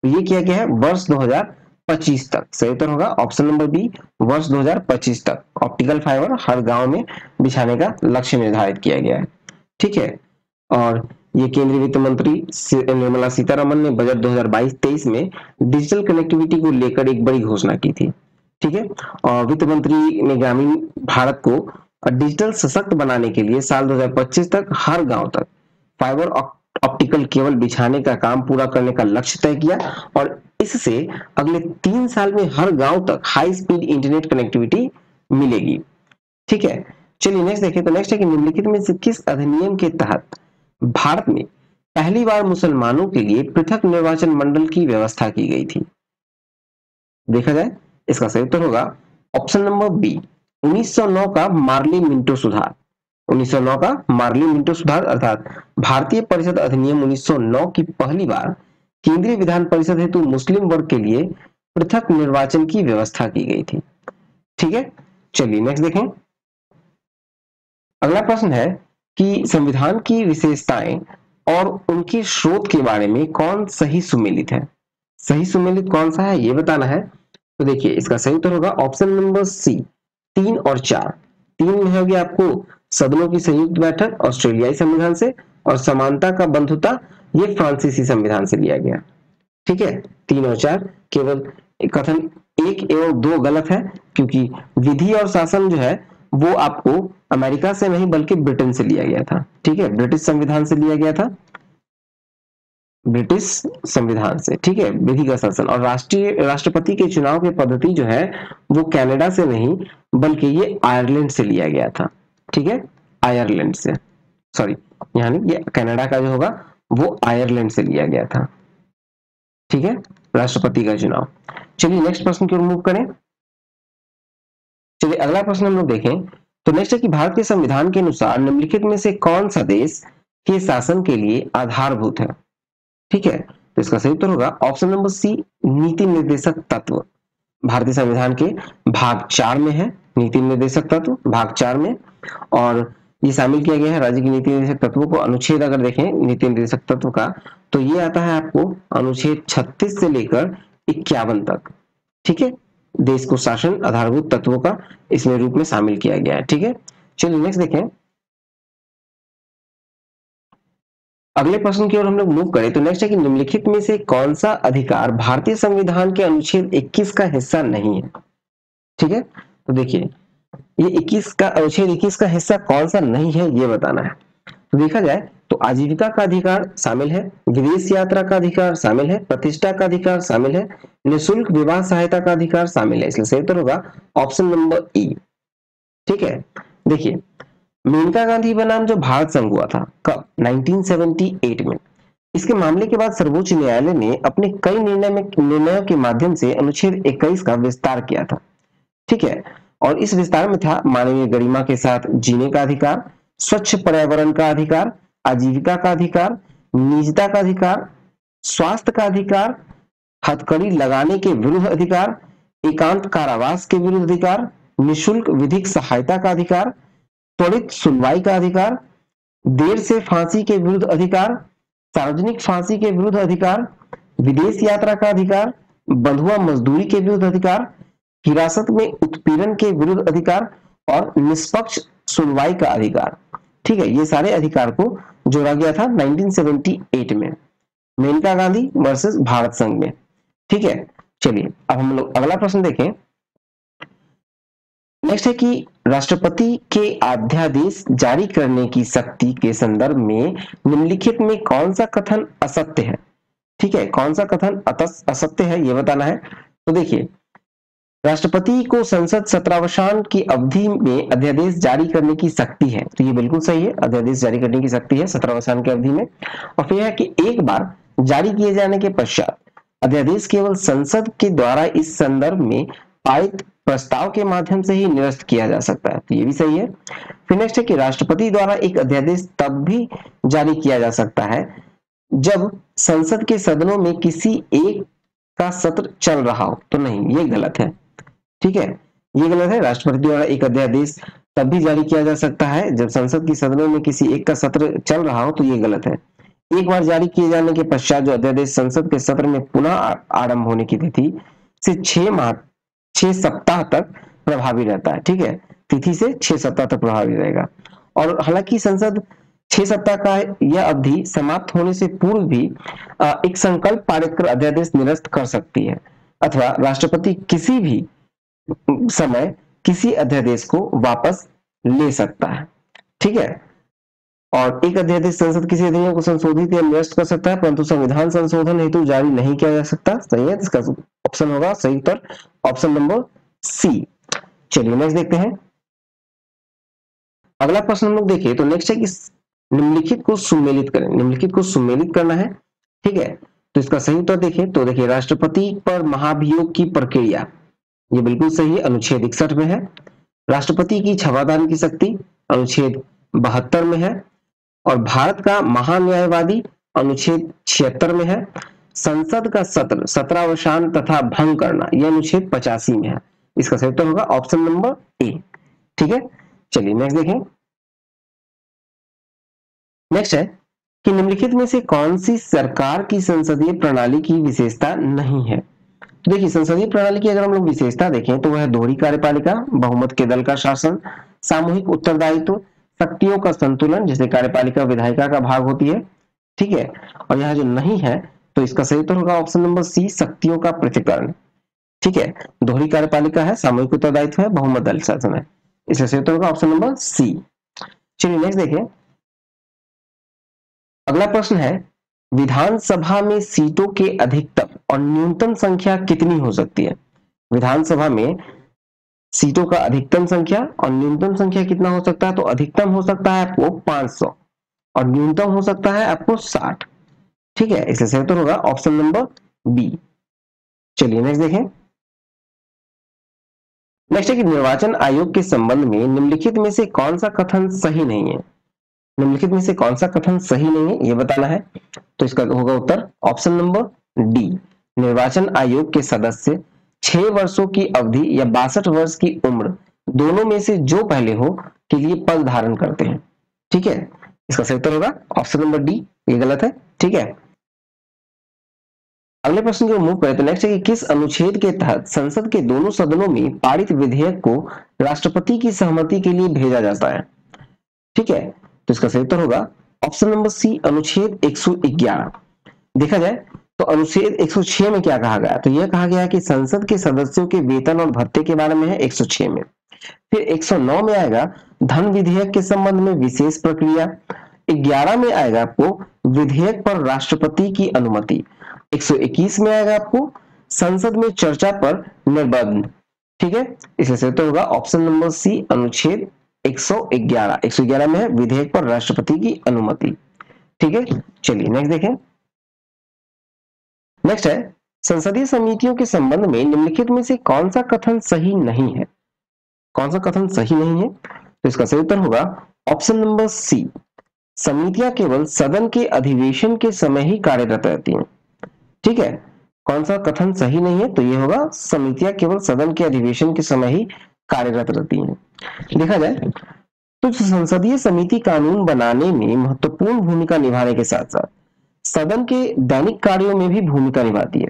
ये किया गया है वर्ष 2025 तक। सही उत्तर होगा ऑप्शन नंबर बी, वर्ष 2025 तक ऑप्टिकल फाइबर हर गांव में बिछाने का लक्ष्य निर्धारित किया गया है। ठीक है, और ये केंद्रीय वित्त मंत्री निर्मला सीतारमन ने बजट 2022-23 में डिजिटल कनेक्टिविटी को लेकर एक बड़ी घोषणा की थी। ठीक है, और वित्त मंत्री ने ग्रामीण भारत को डिजिटल सशक्त बनाने के लिए साल 2025 तक हर गांव तक फाइबर ऑप्टिकल केबल बिछाने का काम पूरा करने का लक्ष्य तय किया और इससे अगले 3 साल में हर गांव तक हाई स्पीड इंटरनेट कनेक्टिविटी मिलेगी। ठीक है, चलिए नेक्स्ट देखें। तो नेक्स्ट है कि निम्नलिखित में से किस अधिनियम के तहत भारत में पहली बार मुसलमानों के लिए पृथक निर्वाचन मंडल की व्यवस्था की गई थी? देखा जाए इसका सही उत्तर होगा ऑप्शन नंबर बी, 1909 का मार्ली मिंटो सुधार। 1909 का मार्ली मिंटो सुधार अर्थात भारतीय परिषद अधिनियम 1909 की पहली बार केंद्रीय विधान परिषद हेतु मुस्लिम वर्ग के लिए पृथक निर्वाचन की व्यवस्था की गई थी। ठीक है, चलिए नेक्स्ट देखें। अगला प्रश्न है कि संविधान की विशेषताएं और उनके स्रोत के बारे में कौन सही सुमेलित है? सही सुमेलित कौन सा है ये बताना है। तो देखिए इसका सही उत्तर होगा ऑप्शन नंबर सी, 3 और 4। 3 में होगी आपको सदनों की संयुक्त बैठक ऑस्ट्रेलियाई संविधान से, और समानता का बंधुता ये फ्रांसीसी संविधान से लिया गया। ठीक है, 3 और 4 केवल कथन 1 एवं 2 गलत है क्योंकि विधि और शासन जो है वो आपको अमेरिका से नहीं बल्कि ब्रिटेन से लिया गया था। ठीक है, ब्रिटिश संविधान से लिया गया था, ब्रिटिश संविधान से। ठीक है, विधि का शासन और राष्ट्रपति के चुनाव की पद्धति जो है वो कनाडा से नहीं बल्कि ये आयरलैंड से लिया गया था। ठीक है, आयरलैंड से, सॉरी यानी ये कनाडा का जो होगा वो आयरलैंड से लिया गया था। ठीक है, राष्ट्रपति का चुनाव। चलिए नेक्स्ट प्रश्न की ओर मूव करें। चलिए अगला प्रश्न हम लोग देखें। तो नेक्स्ट है कि भारत के संविधान के अनुसार निम्नलिखित में से कौन सा देश के शासन के लिए आधारभूत है? ठीक है, तो इसका सही उत्तर होगा ऑप्शन नंबर सी, नीति निर्देशक तत्व। भारतीय संविधान के भाग 4 में है नीति निर्देशक तत्व, भाग 4 में, और ये शामिल किया गया है राज्य की नीति निर्देशक तत्वों को। अनुच्छेद अगर देखें नीति निर्देशक तत्व का तो ये आता है आपको अनुच्छेद 36 से लेकर 51 तक। ठीक है, देश को शासन आधारभूत तत्वों का इसमें रूप में शामिल किया गया है। ठीक है, चलिए नेक्स्ट देखें। अगले प्रश्न की ओर हम लोग मूव करें। तो नेक्स्ट है कि निम्नलिखित में से कौन सा अधिकार भारतीय संविधान के अनुच्छेद 21 का हिस्सा नहीं है? ठीक है, तो देखिए ये 21 का अनुच्छेद 21 का हिस्सा कौन सा नहीं है ये बताना है। तो देखा जाए तो आजीविका का अधिकार शामिल है, विदेश यात्रा का अधिकार शामिल है, प्रतिष्ठा का अधिकार शामिल है, निःशुल्क विवाह सहायता का अधिकार शामिल है। इसलिए सही उत्तर होगा ऑप्शन नंबर ई। ठीक है, देखिए मेनका गांधी बनाम जो भारत संघ हुआ था कब, 1978 में। इसके मामले के बाद सर्वोच्च न्यायालय ने अपने कई निर्णयों के माध्यम से अनुच्छेद 21 का विस्तार किया था। ठीक है, और इस विस्तार में था मानवीय गरिमा के साथ जीने का अधिकार, स्वच्छ पर्यावरण का अधिकार, आजीविका का अधिकार, निजता का अधिकार, स्वास्थ्य का अधिकार, हथकड़ी लगाने के विरुद्ध अधिकार, एकांत कारावास के विरुद्ध अधिकार, निःशुल्क विधिक सहायता का अधिकार, त्वरित सुनवाई का अधिकार, देर से फांसी के विरुद्ध अधिकार, सार्वजनिक फांसी के विरुद्ध अधिकार, विदेश यात्रा का अधिकार, बंधुआ मजदूरी के विरुद्ध अधिकार, हिरासत में उत्पीड़न के विरुद्ध अधिकार और निष्पक्ष सुनवाई का अधिकार। ठीक है, ये सारे अधिकार को जोड़ा गया था 1978 में, मेनका गांधी वर्सेस भारत संघ में। ठीक है, चलिए अब हम लोग अगला प्रश्न देखें। नेक्स्ट है कि राष्ट्रपति के अध्यादेश जारी करने की शक्ति के संदर्भ में निम्नलिखित में कौन सा कथन असत्य है। ठीक है, कौन सा कथन असत्य है ये बताना है। तो देखिए, राष्ट्रपति को संसद सत्रावसान की अवधि में अध्यादेश जारी करने की शक्ति है, तो ये बिल्कुल सही है, अध्यादेश जारी करने की शक्ति है सत्रावसान की अवधि में। और फिर है कि एक बार जारी किए जाने के पश्चात अध्यादेश केवल संसद के द्वारा इस संदर्भ में पारित प्रस्ताव के माध्यम से ही निरस्त किया जा सकता है, तो ये भी सही है। फिर नेक्स्ट है कि राष्ट्रपति द्वारा एक अध्यादेश तब भी जारी किया जा सकता है जब संसद के सदनों में किसी एक का सत्र चल रहा हो, तो नहीं, ये गलत है। ठीक है, ये गलत है। राष्ट्रपति द्वारा एक अध्यादेश तब भी जारी किया जा सकता है जब संसद के सदनों में किसी एक का सत्र चल रहा हो, तो ये गलत है। एक बार जारी किए जाने के पश्चात जो अध्यादेश संसद के सत्र में पुनः आरंभ होने की तिथि से 6 सप्ताह तक प्रभावी रहता है। ठीक है, तिथि से 6 सप्ताह तक प्रभावी रहेगा। और हालांकि संसद 6 सप्ताह का यह अवधि समाप्त होने से पूर्व भी एक संकल्प पारित कर अध्यादेश निरस्त कर सकती है, अथवा राष्ट्रपति किसी भी समय किसी अध्यादेश को वापस ले सकता है। ठीक है, और एक अध्यादेश संसद किसी अधिनियम को संशोधित या निरस्त कर सकता है, परंतु संविधान संशोधन हेतु जारी नहीं किया जा सकता। सही है, इसका ऑप्शन होगा सही उत्तर ऑप्शन नंबर सी। चलिए नेक्स्ट देखते हैं। अगला प्रश्न हम लोग देखें तो नेक्स्ट है कि निम्नलिखित को सुमेलित करें। निम्नलिखित को सुमेलित करना है। ठीक है, तो इसका सही उत्तर देखें तो देखिए, राष्ट्रपति पर महाभियोग की प्रक्रिया, ये बिल्कुल सही है, अनुच्छेद 61 में है। राष्ट्रपति की क्षमादान की शक्ति अनुच्छेद 72 में है। और भारत का महान्यायवादी अनुच्छेद 76 में है। संसद का सत्र सत्रावसान तथा भंग करना यह अनुच्छेद 85 में है। इसका सही उत्तर होगा ऑप्शन नंबर ए। ठीक है, चलिए नेक्स्ट देखें। नेक्स्ट है कि निम्नलिखित में से कौन सी सरकार की संसदीय प्रणाली की विशेषता नहीं है। तो देखिए, संसदीय प्रणाली की अगर हम लोग विशेषता देखें तो वह दोहरी कार्यपालिका, बहुमत के दल का शासन, सामूहिक उत्तरदायित्व, शक्तियों का संतुलन, जैसे कार्यपालिका विधायिका का भाग होती है। ठीक है, और यहाँ जो नहीं है तो इसका सही उत्तर होगा ऑप्शन नंबर सी, शक्तियों का पृथक्करण। ठीक है, दोहरी कार्यपालिका है, सामूहिक उत्तरदायित्व है, बहुमत दल शासन है, इसका सही उत्तर होगा ऑप्शन नंबर सी। चलिए नेक्स्ट देखें। अगला प्रश्न है, विधानसभा में सीटों के अधिकतम और न्यूनतम संख्या कितनी हो सकती है। विधानसभा में सीटों का अधिकतम संख्या और न्यूनतम संख्या कितना हो सकता है। तो अधिकतम हो सकता है आपको 500 और न्यूनतम हो सकता है आपको 60। ठीक है, इसलिए सही उत्तर होगा ऑप्शन नंबर बी। चलिए नेक्स्ट देखें। नेक्स्ट है कि निर्वाचन आयोग के संबंध में निम्नलिखित में से कौन सा कथन सही नहीं है। निम्नलिखित में से कौन सा कथन सही नहीं है ये बताना है। तो इसका होगा उत्तर ऑप्शन नंबर डी, निर्वाचन आयोग के सदस्य 6 वर्षों की अवधि या 62 वर्ष की उम्र दोनों में से जो पहले हो के लिए पद धारण करते हैं। ठीक है, इसका सही उत्तर होगा ऑप्शन नंबर डी, ये गलत है। ठीक है, अगले प्रश्न की ओर मूव करें तो नेक्स्ट है कि किस अनुच्छेद के तहत संसद के दोनों सदनों में पारित विधेयक को राष्ट्रपति की सहमति के लिए भेजा जाता है। ठीक है, तो इसका सही उत्तर होगा ऑप्शन नंबर सी, अनुच्छेद 111। देखा जाए तो अनुच्छेद 106 में क्या कहा गया, तो यह कहा गया कि संसद के सदस्यों के वेतन और भत्ते के बारे में है 106 में। फिर 109 में आएगा धन विधेयक के संबंध में विशेष प्रक्रिया, 111 में आएगा आपको विधेयक पर राष्ट्रपति की अनुमति। 121 में आएगा आपको संसद में चर्चा पर निर्बंध। ठीक है, इसलिए सही उत्तर होगा ऑप्शन नंबर सी, अनुच्छेद 111। 111 में है विधेयक पर राष्ट्रपति की अनुमति। ठीक है, चलिए नेक्स्ट देखें। नेक्स्ट है संसदीय समितियों के संबंध में निम्नलिखित में से कौन सा कथन सही नहीं है? कौन सा कथन सही नहीं है? तो इसका सही उत्तर होगा ऑप्शन नंबर सी, समितियां केवल सदन के अधिवेशन के समय ही कार्यरत रहती हैं। ठीक है, कौन सा कथन सही नहीं है? तो ये होगा समितियां केवल सदन के अधिवेशन के समय ही कार्यरत रहती हैं। देखा जाए तो संसदीय समिति कानून बनाने में महत्वपूर्ण भूमिका निभाने के साथ साथ सदन के दैनिक कार्यों में भी भूमिका निभाती है।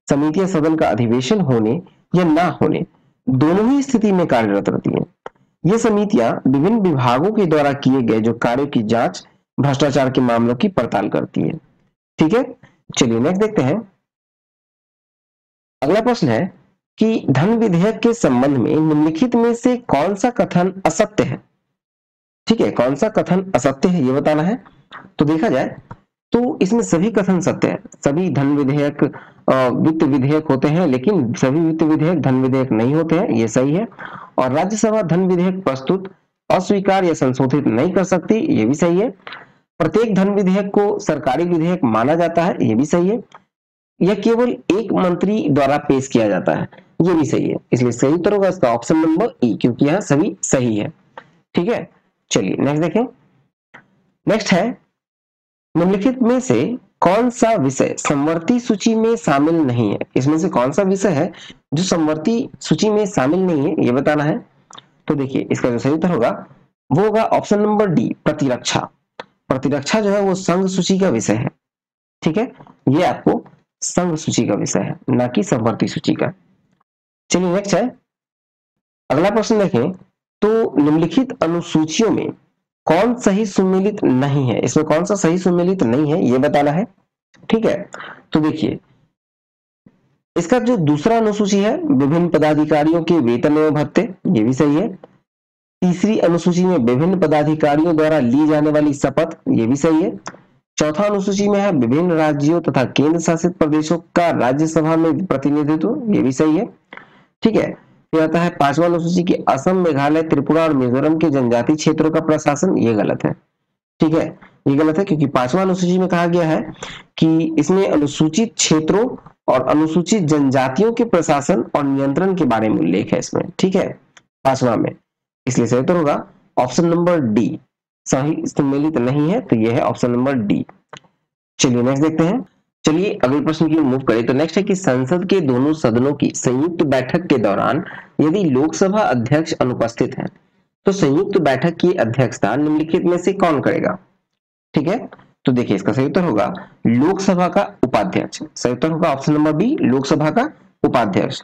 समितियां सदन का अधिवेशन होने या ना होने दोनों ही स्थिति में कार्यरत रहती हैं। ये समितियां विभिन्न विभागों के द्वारा किए गए जो कार्यों की जांच, भ्रष्टाचार के मामलों की पड़ताल करती हैं। ठीक है, चलिए नेक्स्ट देखते हैं। अगला प्रश्न है कि धन विधेयक के संबंध में निम्नलिखित में से कौन सा कथन असत्य है? ठीक है, कौन सा कथन असत्य है ये बताना है। तो देखा जाए तो इसमें सभी कथन सत्य है। सभी धन विधेयक वित्त विधेयक होते हैं, लेकिन सभी वित्त विधेयक धन विधेयक नहीं होते हैं, ये सही है। और राज्यसभा धन विधेयक प्रस्तुत, अस्वीकार या संशोधित नहीं कर सकती, ये भी सही है। प्रत्येक धन विधेयक को सरकारी विधेयक माना जाता है, ये भी सही है। यह केवल एक मंत्री द्वारा पेश किया जाता है, ये भी सही है। इसलिए सही उत्तर होगा इसका ऑप्शन नंबर ई, क्योंकि यहाँ सभी सही है। ठीक है, चलिए नेक्स्ट देखें। नेक्स्ट है निम्नलिखित में से कौन सा विषय समवर्ती सूची में शामिल नहीं है? इसमें से कौन सा विषय है जो समवर्ती सूची में शामिल नहीं है, ये बताना है। तो देखिए इसका जो सही उत्तर होगा वो होगा ऑप्शन नंबर डी, प्रतिरक्षा। प्रतिरक्षा जो है वो संघ सूची का विषय है। ठीक है, ये आपको संघ सूची का विषय है, ना कि समवर्ती सूची का। चलिए नेक्स्ट है, अगला प्रश्न देखें। तो निम्नलिखित अनुसूचियों में कौन सही सुमेलित नहीं है? इसमें कौन सा सही सुमेलित नहीं है ये बताना है। ठीक है, तो देखिए इसका जो दूसरा अनुसूची है विभिन्न पदाधिकारियों के वेतन एवं भत्ते, ये भी सही है। तीसरी अनुसूची में विभिन्न पदाधिकारियों द्वारा ली जाने वाली शपथ, ये भी सही है। चौथा अनुसूची में है विभिन्न राज्यों तथा केंद्र शासित प्रदेशों का राज्यसभा में प्रतिनिधित्व, ये भी सही है। ठीक है, फिर आता है पांचवा अनुसूची की असम, मेघालय, त्रिपुरा और मिजोरम के जनजातीय क्षेत्रों का प्रशासन, ये गलत है। ठीक है, ये गलत है क्योंकि पांचवा अनुसूची में कहा गया है कि इसमें अनुसूचित क्षेत्रों और अनुसूचित जनजातियों के प्रशासन और नियंत्रण के बारे में उल्लेख है इसमें। ठीक है, पांचवा में, इसलिए सही उत्तर होगा ऑप्शन नंबर डी, सही सम्मिलित नहीं है, तो यह है ऑप्शन नंबर डी। चलिए नेक्स्ट देखते हैं। चलिए अगले प्रश्न की ओर मूव करें। तो नेक्स्ट है कि संसद के दोनों सदनों की संयुक्त बैठक के दौरान यदि लोकसभा अध्यक्ष अनुपस्थित है तो संयुक्त बैठक की अध्यक्षता निम्नलिखित में से कौन करेगा? ठीक है, तो देखिए इसका सही उत्तर होगा लोकसभा का उपाध्यक्ष। सही उत्तर होगा ऑप्शन नंबर बी, लोकसभा का उपाध्यक्ष।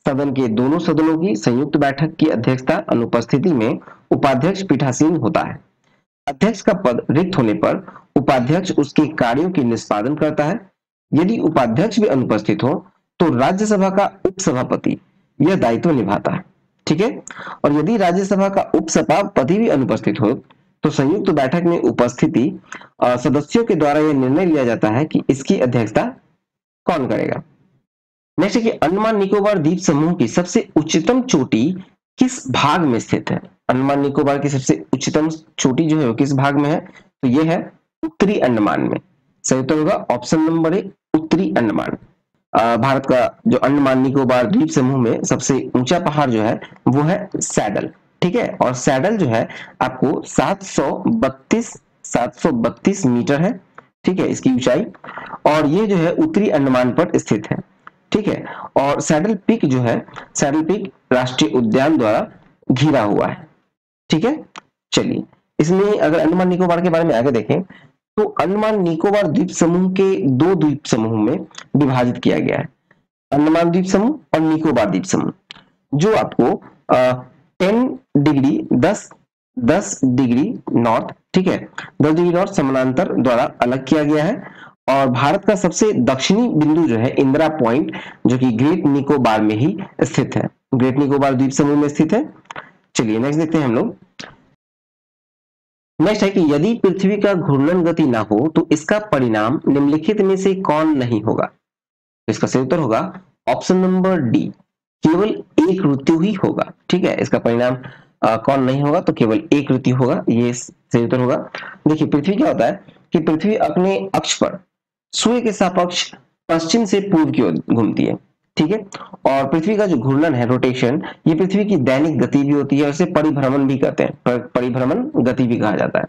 सदन के दोनों सदनों की संयुक्त बैठक की अध्यक्षता अनुपस्थिति में उपाध्यक्ष पीठासीन होता है। अध्यक्ष का पद रिक्त होने पर उपाध्यक्ष उसके कार्यों की निष्पादन करता है। यदि उपाध्यक्ष भी अनुपस्थित हो तो राज्यसभा का उपसभापति यह दायित्व निभाता है। ठीक है, और यदि राज्यसभा का उपसभापति भी अनुपस्थित हो तो संयुक्त बैठक में उपस्थिति सदस्यों के द्वारा यह निर्णय लिया जाता है कि इसकी अध्यक्षता कौन करेगा। नेक्स्ट है कि अंडमान निकोबार द्वीप समूह की सबसे उच्चतम चोटी किस भाग में स्थित है? अंडमान निकोबार की सबसे उच्चतम चोटी जो है वो किस भाग में है? तो ये है उत्तरी अंडमान में। सही उत्तर होगा ऑप्शन नंबर ए, उत्तरी अंडमान। भारत का जो अंडमान निकोबार द्वीप समूह में सबसे ऊंचा पहाड़ जो है वो है सैडल। ठीक है, और सैडल जो है आपको 732 मीटर है। ठीक है, इसकी ऊंचाई, और ये जो है उत्तरी अंडमान पर स्थित है। ठीक है, और सैडल पीक जो है, सैडल पीक राष्ट्रीय उद्यान द्वारा घिरा हुआ है। ठीक है, चलिए इसमें अगर अंडमान निकोबार के बारे में आगे देखें तो अंडमान निकोबार द्वीप समूह के दो द्वीप समूह में विभाजित किया गया है, अंडमान द्वीप समूह और निकोबार द्वीप समूह, जो आपको 10 डिग्री नॉर्थ, ठीक है, 10 डिग्री नॉर्थ समानांतर द्वारा अलग किया गया है। और भारत का सबसे दक्षिणी बिंदु जो है इंदिरा पॉइंट, जो कि ग्रेट निकोबार में ही स्थित है, ग्रेट निकोबार द्वीप समूह में स्थित है। चलिए नेक्स्ट देखते हैं हम लोग। नेक्स्ट है कि यदि पृथ्वी का घूर्णन गति ना हो तो इसका परिणाम निम्नलिखित में से कौन नहीं होगा? तो इसका सही उत्तर होगा ऑप्शन नंबर डी, केवल एक ऋतु ही होगा। ठीक है, इसका परिणाम कौन नहीं होगा? तो केवल एक ऋतु होगा, ये सही उत्तर होगा। देखिए पृथ्वी क्या होता है कि पृथ्वी अपने अक्ष पर सूर्य के सापेक्ष पश्चिम से पूर्व की ओर घूमती है। ठीक है, और पृथ्वी का जो घूर्णन है, रोटेशन, ये पृथ्वी की दैनिक गति भी होती है और इसे परिभ्रमण भी कहते हैं, परिभ्रमण गति भी कहा जाता है।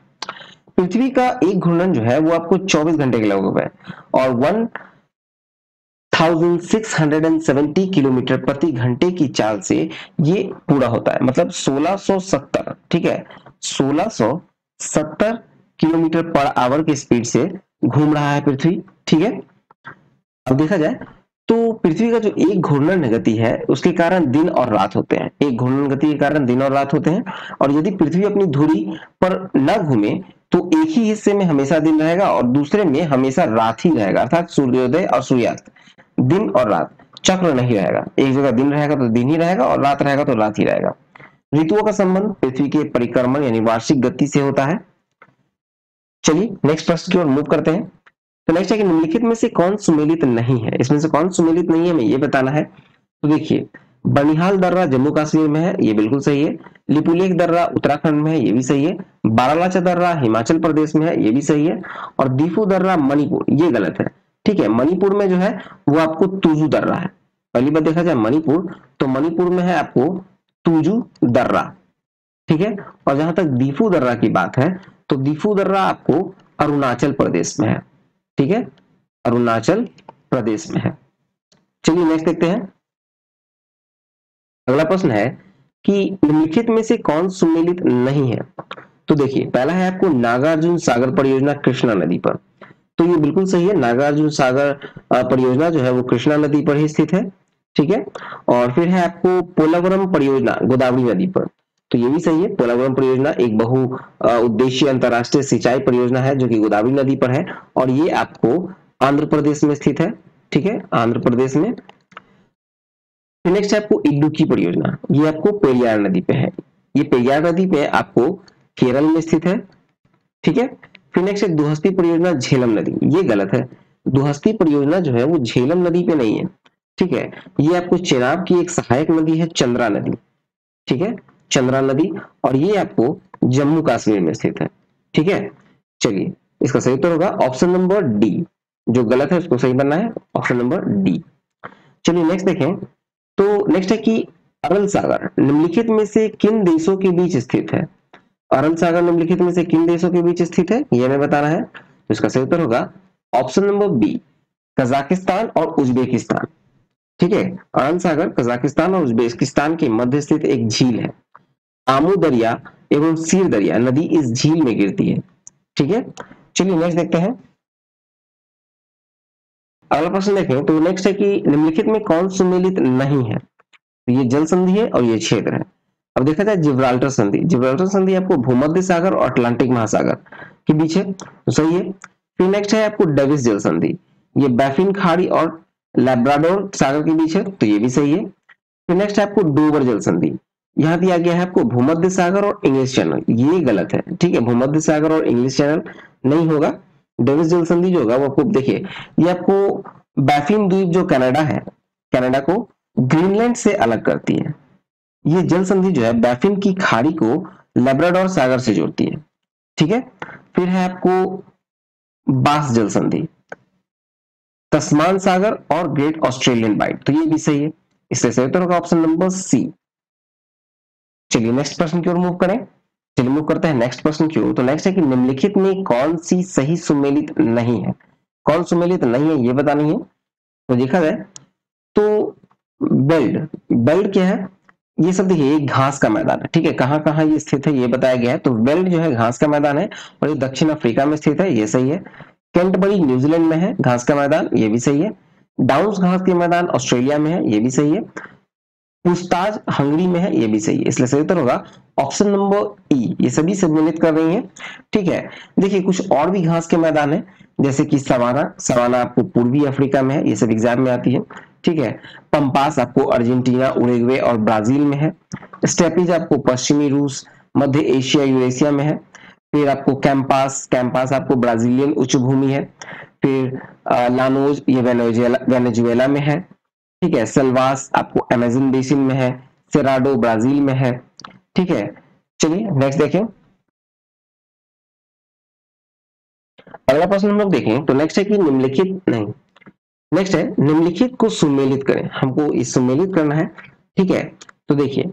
पृथ्वी का एक घूर्णन जो है वो आपको 24 घंटे के लगभग है और 1670 किलोमीटर प्रति घंटे की चाल से ये पूरा होता है, मतलब 1670। ठीक है, 1670 किलोमीटर पर आवर की स्पीड से घूम रहा है पृथ्वी। ठीक है, अब देखा जाए तो पृथ्वी का जो एक घूर्णन गति है उसके कारण दिन और रात होते हैं, एक घूर्णन गति के कारण दिन और रात होते हैं। और यदि पृथ्वी अपनी धुरी पर न घूमे तो एक ही हिस्से में हमेशा दिन रहेगा और दूसरे में हमेशा रात ही रहेगा, अर्थात सूर्योदय और सूर्यास्त, दिन और रात चक्र नहीं रहेगा। एक जगह दिन रहेगा तो दिन ही रहेगा और रात रहेगा तो रात ही रहेगा। ऋतुओं का संबंध पृथ्वी के परिक्रमण यानी वार्षिक गति से होता है। चलिए नेक्स्ट प्रश्न की ओर मूव करते हैं। तो नेक्स्ट है कि निम्नलिखित में से कौन सुमेलित नहीं है? इसमें से कौन सुमेलित नहीं है हमें ये बताना है। तो देखिए बनिहाल दर्रा जम्मू कश्मीर में है, ये बिल्कुल सही है। लिपुलेख दर्रा उत्तराखंड में है, ये भी सही है। बारालाचा दर्रा हिमाचल प्रदेश में है, ये भी सही है। और दीफू दर्रा मणिपुर, ये गलत है। ठीक है, मणिपुर में जो है वो आपको तुजू दर्रा है। पहली बार देखा जाए मणिपुर, तो मणिपुर में है आपको तुजू दर्रा। ठीक है, और जहां तक दीफू दर्रा की बात है तो दीफू दर्रा आपको अरुणाचल प्रदेश में है। ठीक है, अरुणाचल प्रदेश में है। चलिए नेक्स्ट देखते हैं। अगला प्रश्न है कि निम्नलिखित में से कौन सुमेलित नहीं है? तो देखिए पहला है आपको नागार्जुन सागर परियोजना कृष्णा नदी पर, तो ये बिल्कुल सही है। नागार्जुन सागर परियोजना जो है वो कृष्णा नदी पर ही स्थित है। ठीक है, और फिर है आपको पोलावरम परियोजना गोदावरी नदी पर, तो ये भी सही है। पोलावरम परियोजना एक बहु उद्देशीय अंतरराष्ट्रीय सिंचाई परियोजना है जो कि गोदावरी नदी पर है और ये आपको आंध्र प्रदेश में स्थित है। ठीक है, आंध्र प्रदेश में। नेक्स्ट है आपको इडुक्की परियोजना, ये आपको पेरियार नदी पे है, ये पेरियार नदी पे आपको केरल में स्थित है। ठीक है, फिर नेक्स्ट है दुहस्ती परियोजना झेलम नदी, ये गलत है। दुहस्ती परियोजना जो है वो झेलम नदी पे नहीं है। ठीक है, ये आपको चेनाब की एक सहायक नदी है चंद्रा नदी। ठीक है, चंद्रा नदी, और ये आपको जम्मू कश्मीर में स्थित है। ठीक है, चलिए इसका सही उत्तर होगा ऑप्शन नंबर डी, जो गलत है उसको सही बनना है, ऑप्शन नंबर डी। चलिए नेक्स्ट देखें। तो नेक्स्ट है कि अरल सागर निम्नलिखित में से किन देशों के बीच स्थित है? अरल सागर निम्नलिखित में से किन देशों के बीच स्थित है ये हमें बताना है। तो इसका सही उत्तर होगा ऑप्शन नंबर बी, कजाकिस्तान और उज्बेकिस्तान। ठीक है, अरल सागर कजाकिस्तान और उज्बेकिस्तान के मध्य स्थित एक झील है। आमू दरिया एवं सीर दरिया नदी इस झील में गिरती है। ठीक है, चलिए नेक्स्ट देखते हैं। अगला प्रश्न देखें। तो नेक्स्ट है कि निम्नलिखित में कौन सुमेलित नहीं है? ये जल संधि है और ये क्षेत्र है। अब देखा जाए जिब्राल्टर संधि, जिब्राल्टर संधि आपको भूमध्य सागर और अटलांटिक महासागर के बीच है, तो सही है। फिर नेक्स्ट है आपको डेविस जल संधि, ये बैफिन खाड़ी और लैब्राडोर सागर के बीच है, तो ये भी सही है। फिर नेक्स्ट है आपको डोवर जल संधि, यहाँ दिया गया है आपको भूमध्य सागर और इंग्लिश चैनल, ये गलत है। ठीक है, भूमध्य सागर और इंग्लिश चैनल नहीं होगा। डेविस जल संधि जो होगा वो आपको देखिए, ये आपको बैफिन द्वीप जो कनाडा है, कनाडा को ग्रीनलैंड से अलग करती है। ये जल संधि जो है बैफिन की खाड़ी को लैब्राडोर सागर से जोड़ती है। ठीक है, फिर है आपको बास जल संधि, तस्मान सागर और ग्रेट ऑस्ट्रेलियन बाइट, तो ये भी सही है। इससे सही उत्तर होगा ऑप्शन नंबर सी। चलिए नेक्स्ट प्रश्न की ओर मूव करें। चलिए मूव करते हैं नेक्स्ट प्रश्न की ओर। तो नेक्स्ट है कि निम्नलिखित में कौन सी सही सुमेलित नहीं है? कौन सुमेलित नहीं है ये बतानी है। तो देखा जाए तो बेल्ट, बेल्ट क्या है? ये सब देखिए एक घास का मैदान है। ठीक है, कहाँ कहाँ ये स्थित है ये बताया गया है। तो बेल्ट जो है घास का मैदान है और ये दक्षिण अफ्रीका में स्थित है, ये सही है। कैंटरबरी न्यूजीलैंड में है घास का मैदान, ये भी सही है। डाउन्स घास के मैदान ऑस्ट्रेलिया में है, ये भी सही है। पुस्ताज हंगरी में है, ये भी सही है। इसलिए सही उत्तर होगा ऑप्शन नंबर ई, ये सभी सम्मिलित कर रही हैं। ठीक है, देखिए कुछ और भी घास के मैदान है जैसे कि सवाना, सवाना आपको पूर्वी अफ्रीका में है, ये सब एग्जाम में आती है। ठीक है, पंपास आपको अर्जेंटीना, उरुग्वे और ब्राजील में है। स्टेपीज आपको पश्चिमी रूस, मध्य एशिया, यूरेशिया में है। फिर आपको कैंपास, कैंपास आपको ब्राजीलियन उच्च भूमि है। फिर लानोज, ये वेनेजुएला में है, ठीक है। सल्वास आपको अमेजन बेसिन में है। सेराडो ब्राजील में है, ठीक है। चलिए नेक्स्ट देखें। अगला प्रश्न हम लोग देखें तो नेक्स्ट है कि निम्नलिखित नहीं, नेक्स्ट है निम्नलिखित को सुमेलित करें। हमको इस सुमेलित करना है, ठीक है। तो देखिए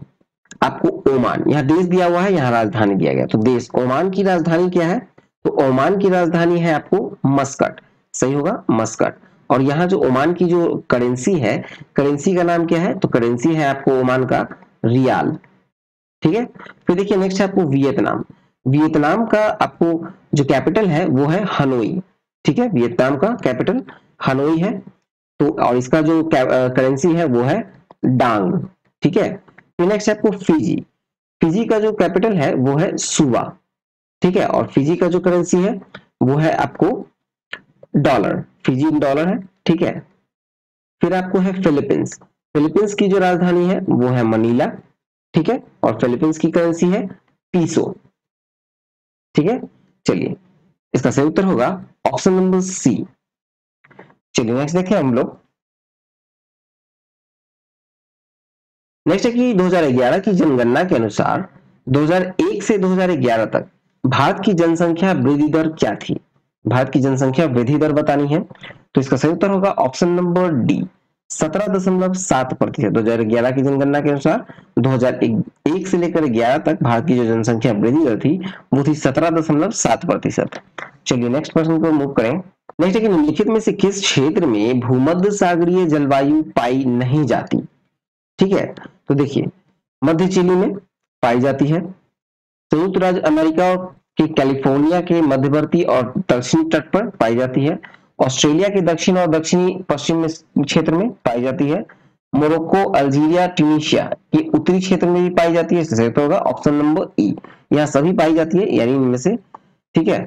आपको ओमान, यहाँ देश दिया हुआ है, यहाँ राजधानी दिया गया, तो देश ओमान की राजधानी क्या है? तो ओमान की राजधानी है आपको मस्कट, सही होगा मस्कट। और यहाँ जो ओमान की जो करेंसी है, करेंसी का नाम क्या है? तो करेंसी है आपको ओमान का रियाल, ठीक है। फिर देखिए नेक्स्ट है आपको वियतनाम। वियतनाम का आपको जो कैपिटल है वो है हनोई, ठीक है। वियतनाम का कैपिटल हनोई है। तो और इसका जो करेंसी है वो है डांग, ठीक है। फिर नेक्स्ट है आपको फिजी। फिजी का जो कैपिटल है वो है सुवा, ठीक है। और फिजी का जो करेंसी है वो है आपको डॉलर, फिजी डॉलर है, ठीक है। फिर आपको है फिलीपींस। फिलीपींस की जो राजधानी है वो है मनीला, ठीक है। और फिलीपींस की करेंसी है पीसो, ठीक है। चलिए इसका सही उत्तर होगा ऑप्शन नंबर सी। चलिए नेक्स्ट देखें हम लोग। नेक्स्ट है कि 2011 की जनगणना के अनुसार 2001 से 2011 तक भारत की जनसंख्या वृद्धि दर क्या थी? भारत की जनसंख्या वृद्धि दर बतानी है, तो इसका सही उत्तर होगा ऑप्शन नंबर डी 17.7%। 2011 की जनगणना के अनुसार 2001 से लेकर 11 तक भारत की जो जनसंख्या वृद्धि दर थी वो थी 17.7%। चलिए नेक्स्ट प्रश्न को मूव करें। नेक्स्ट है कि निम्नलिखित में से किस क्षेत्र में भूमध्य सागरीय जलवायु पाई नहीं जाती? ठीक है, तो देखिए मध्य चिली में पाई जाती है, संयुक्त राज्य अमेरिका के कैलिफोर्निया के मध्यवर्ती और दक्षिणी तट पर पाई जाती है, ऑस्ट्रेलिया के दक्षिण और दक्षिणी पश्चिम क्षेत्र में पाई जाती है, मोरक्को, अल्जीरिया, ट्यूनीशिया के उत्तरी क्षेत्र में भी पाई जाती है। इससे तो होगा ऑप्शन नंबर ई, यहाँ सभी पाई जाती है यानी इनमें से, ठीक है।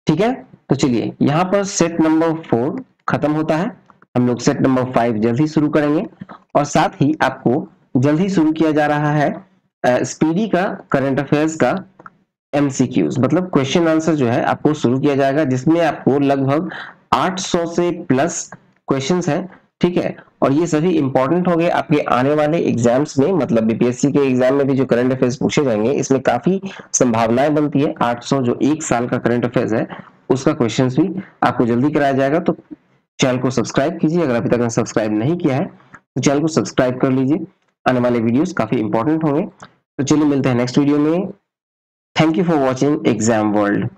ठीक है, तो चलिए यहाँ पर सेट नंबर 4 खत्म होता है। हम लोग सेट नंबर 5 जल्द ही शुरू करेंगे और साथ ही आपको जल्द ही शुरू किया जा रहा है स्पीडी का करंट अफेयर्स का एमसीक्यूज, मतलब क्वेश्चन आंसर जो है आपको शुरू किया जाएगा, जिसमें आपको लगभग 800 से प्लस क्वेश्चंस हैं, ठीक है। और ये सभी इंपॉर्टेंट होंगे आपके आने वाले एग्जाम्स में, मतलब बीपीएससी के एग्जाम में भी जो करंट अफेयर्स पूछे जाएंगे इसमें काफी संभावनाएं बनती है। 800 जो एक साल का करंट अफेयर्स है उसका क्वेश्चंस भी आपको जल्दी कराया जाएगा। तो चैनल को सब्सक्राइब कीजिए, अगर अभी तक सब्सक्राइब नहीं किया है तो चैनल को सब्सक्राइब कर लीजिए, आने वाले वीडियोस काफी इंपॉर्टेंट होंगे। तो चलिए मिलते हैं नेक्स्ट वीडियो में। Thank you for watching exam world.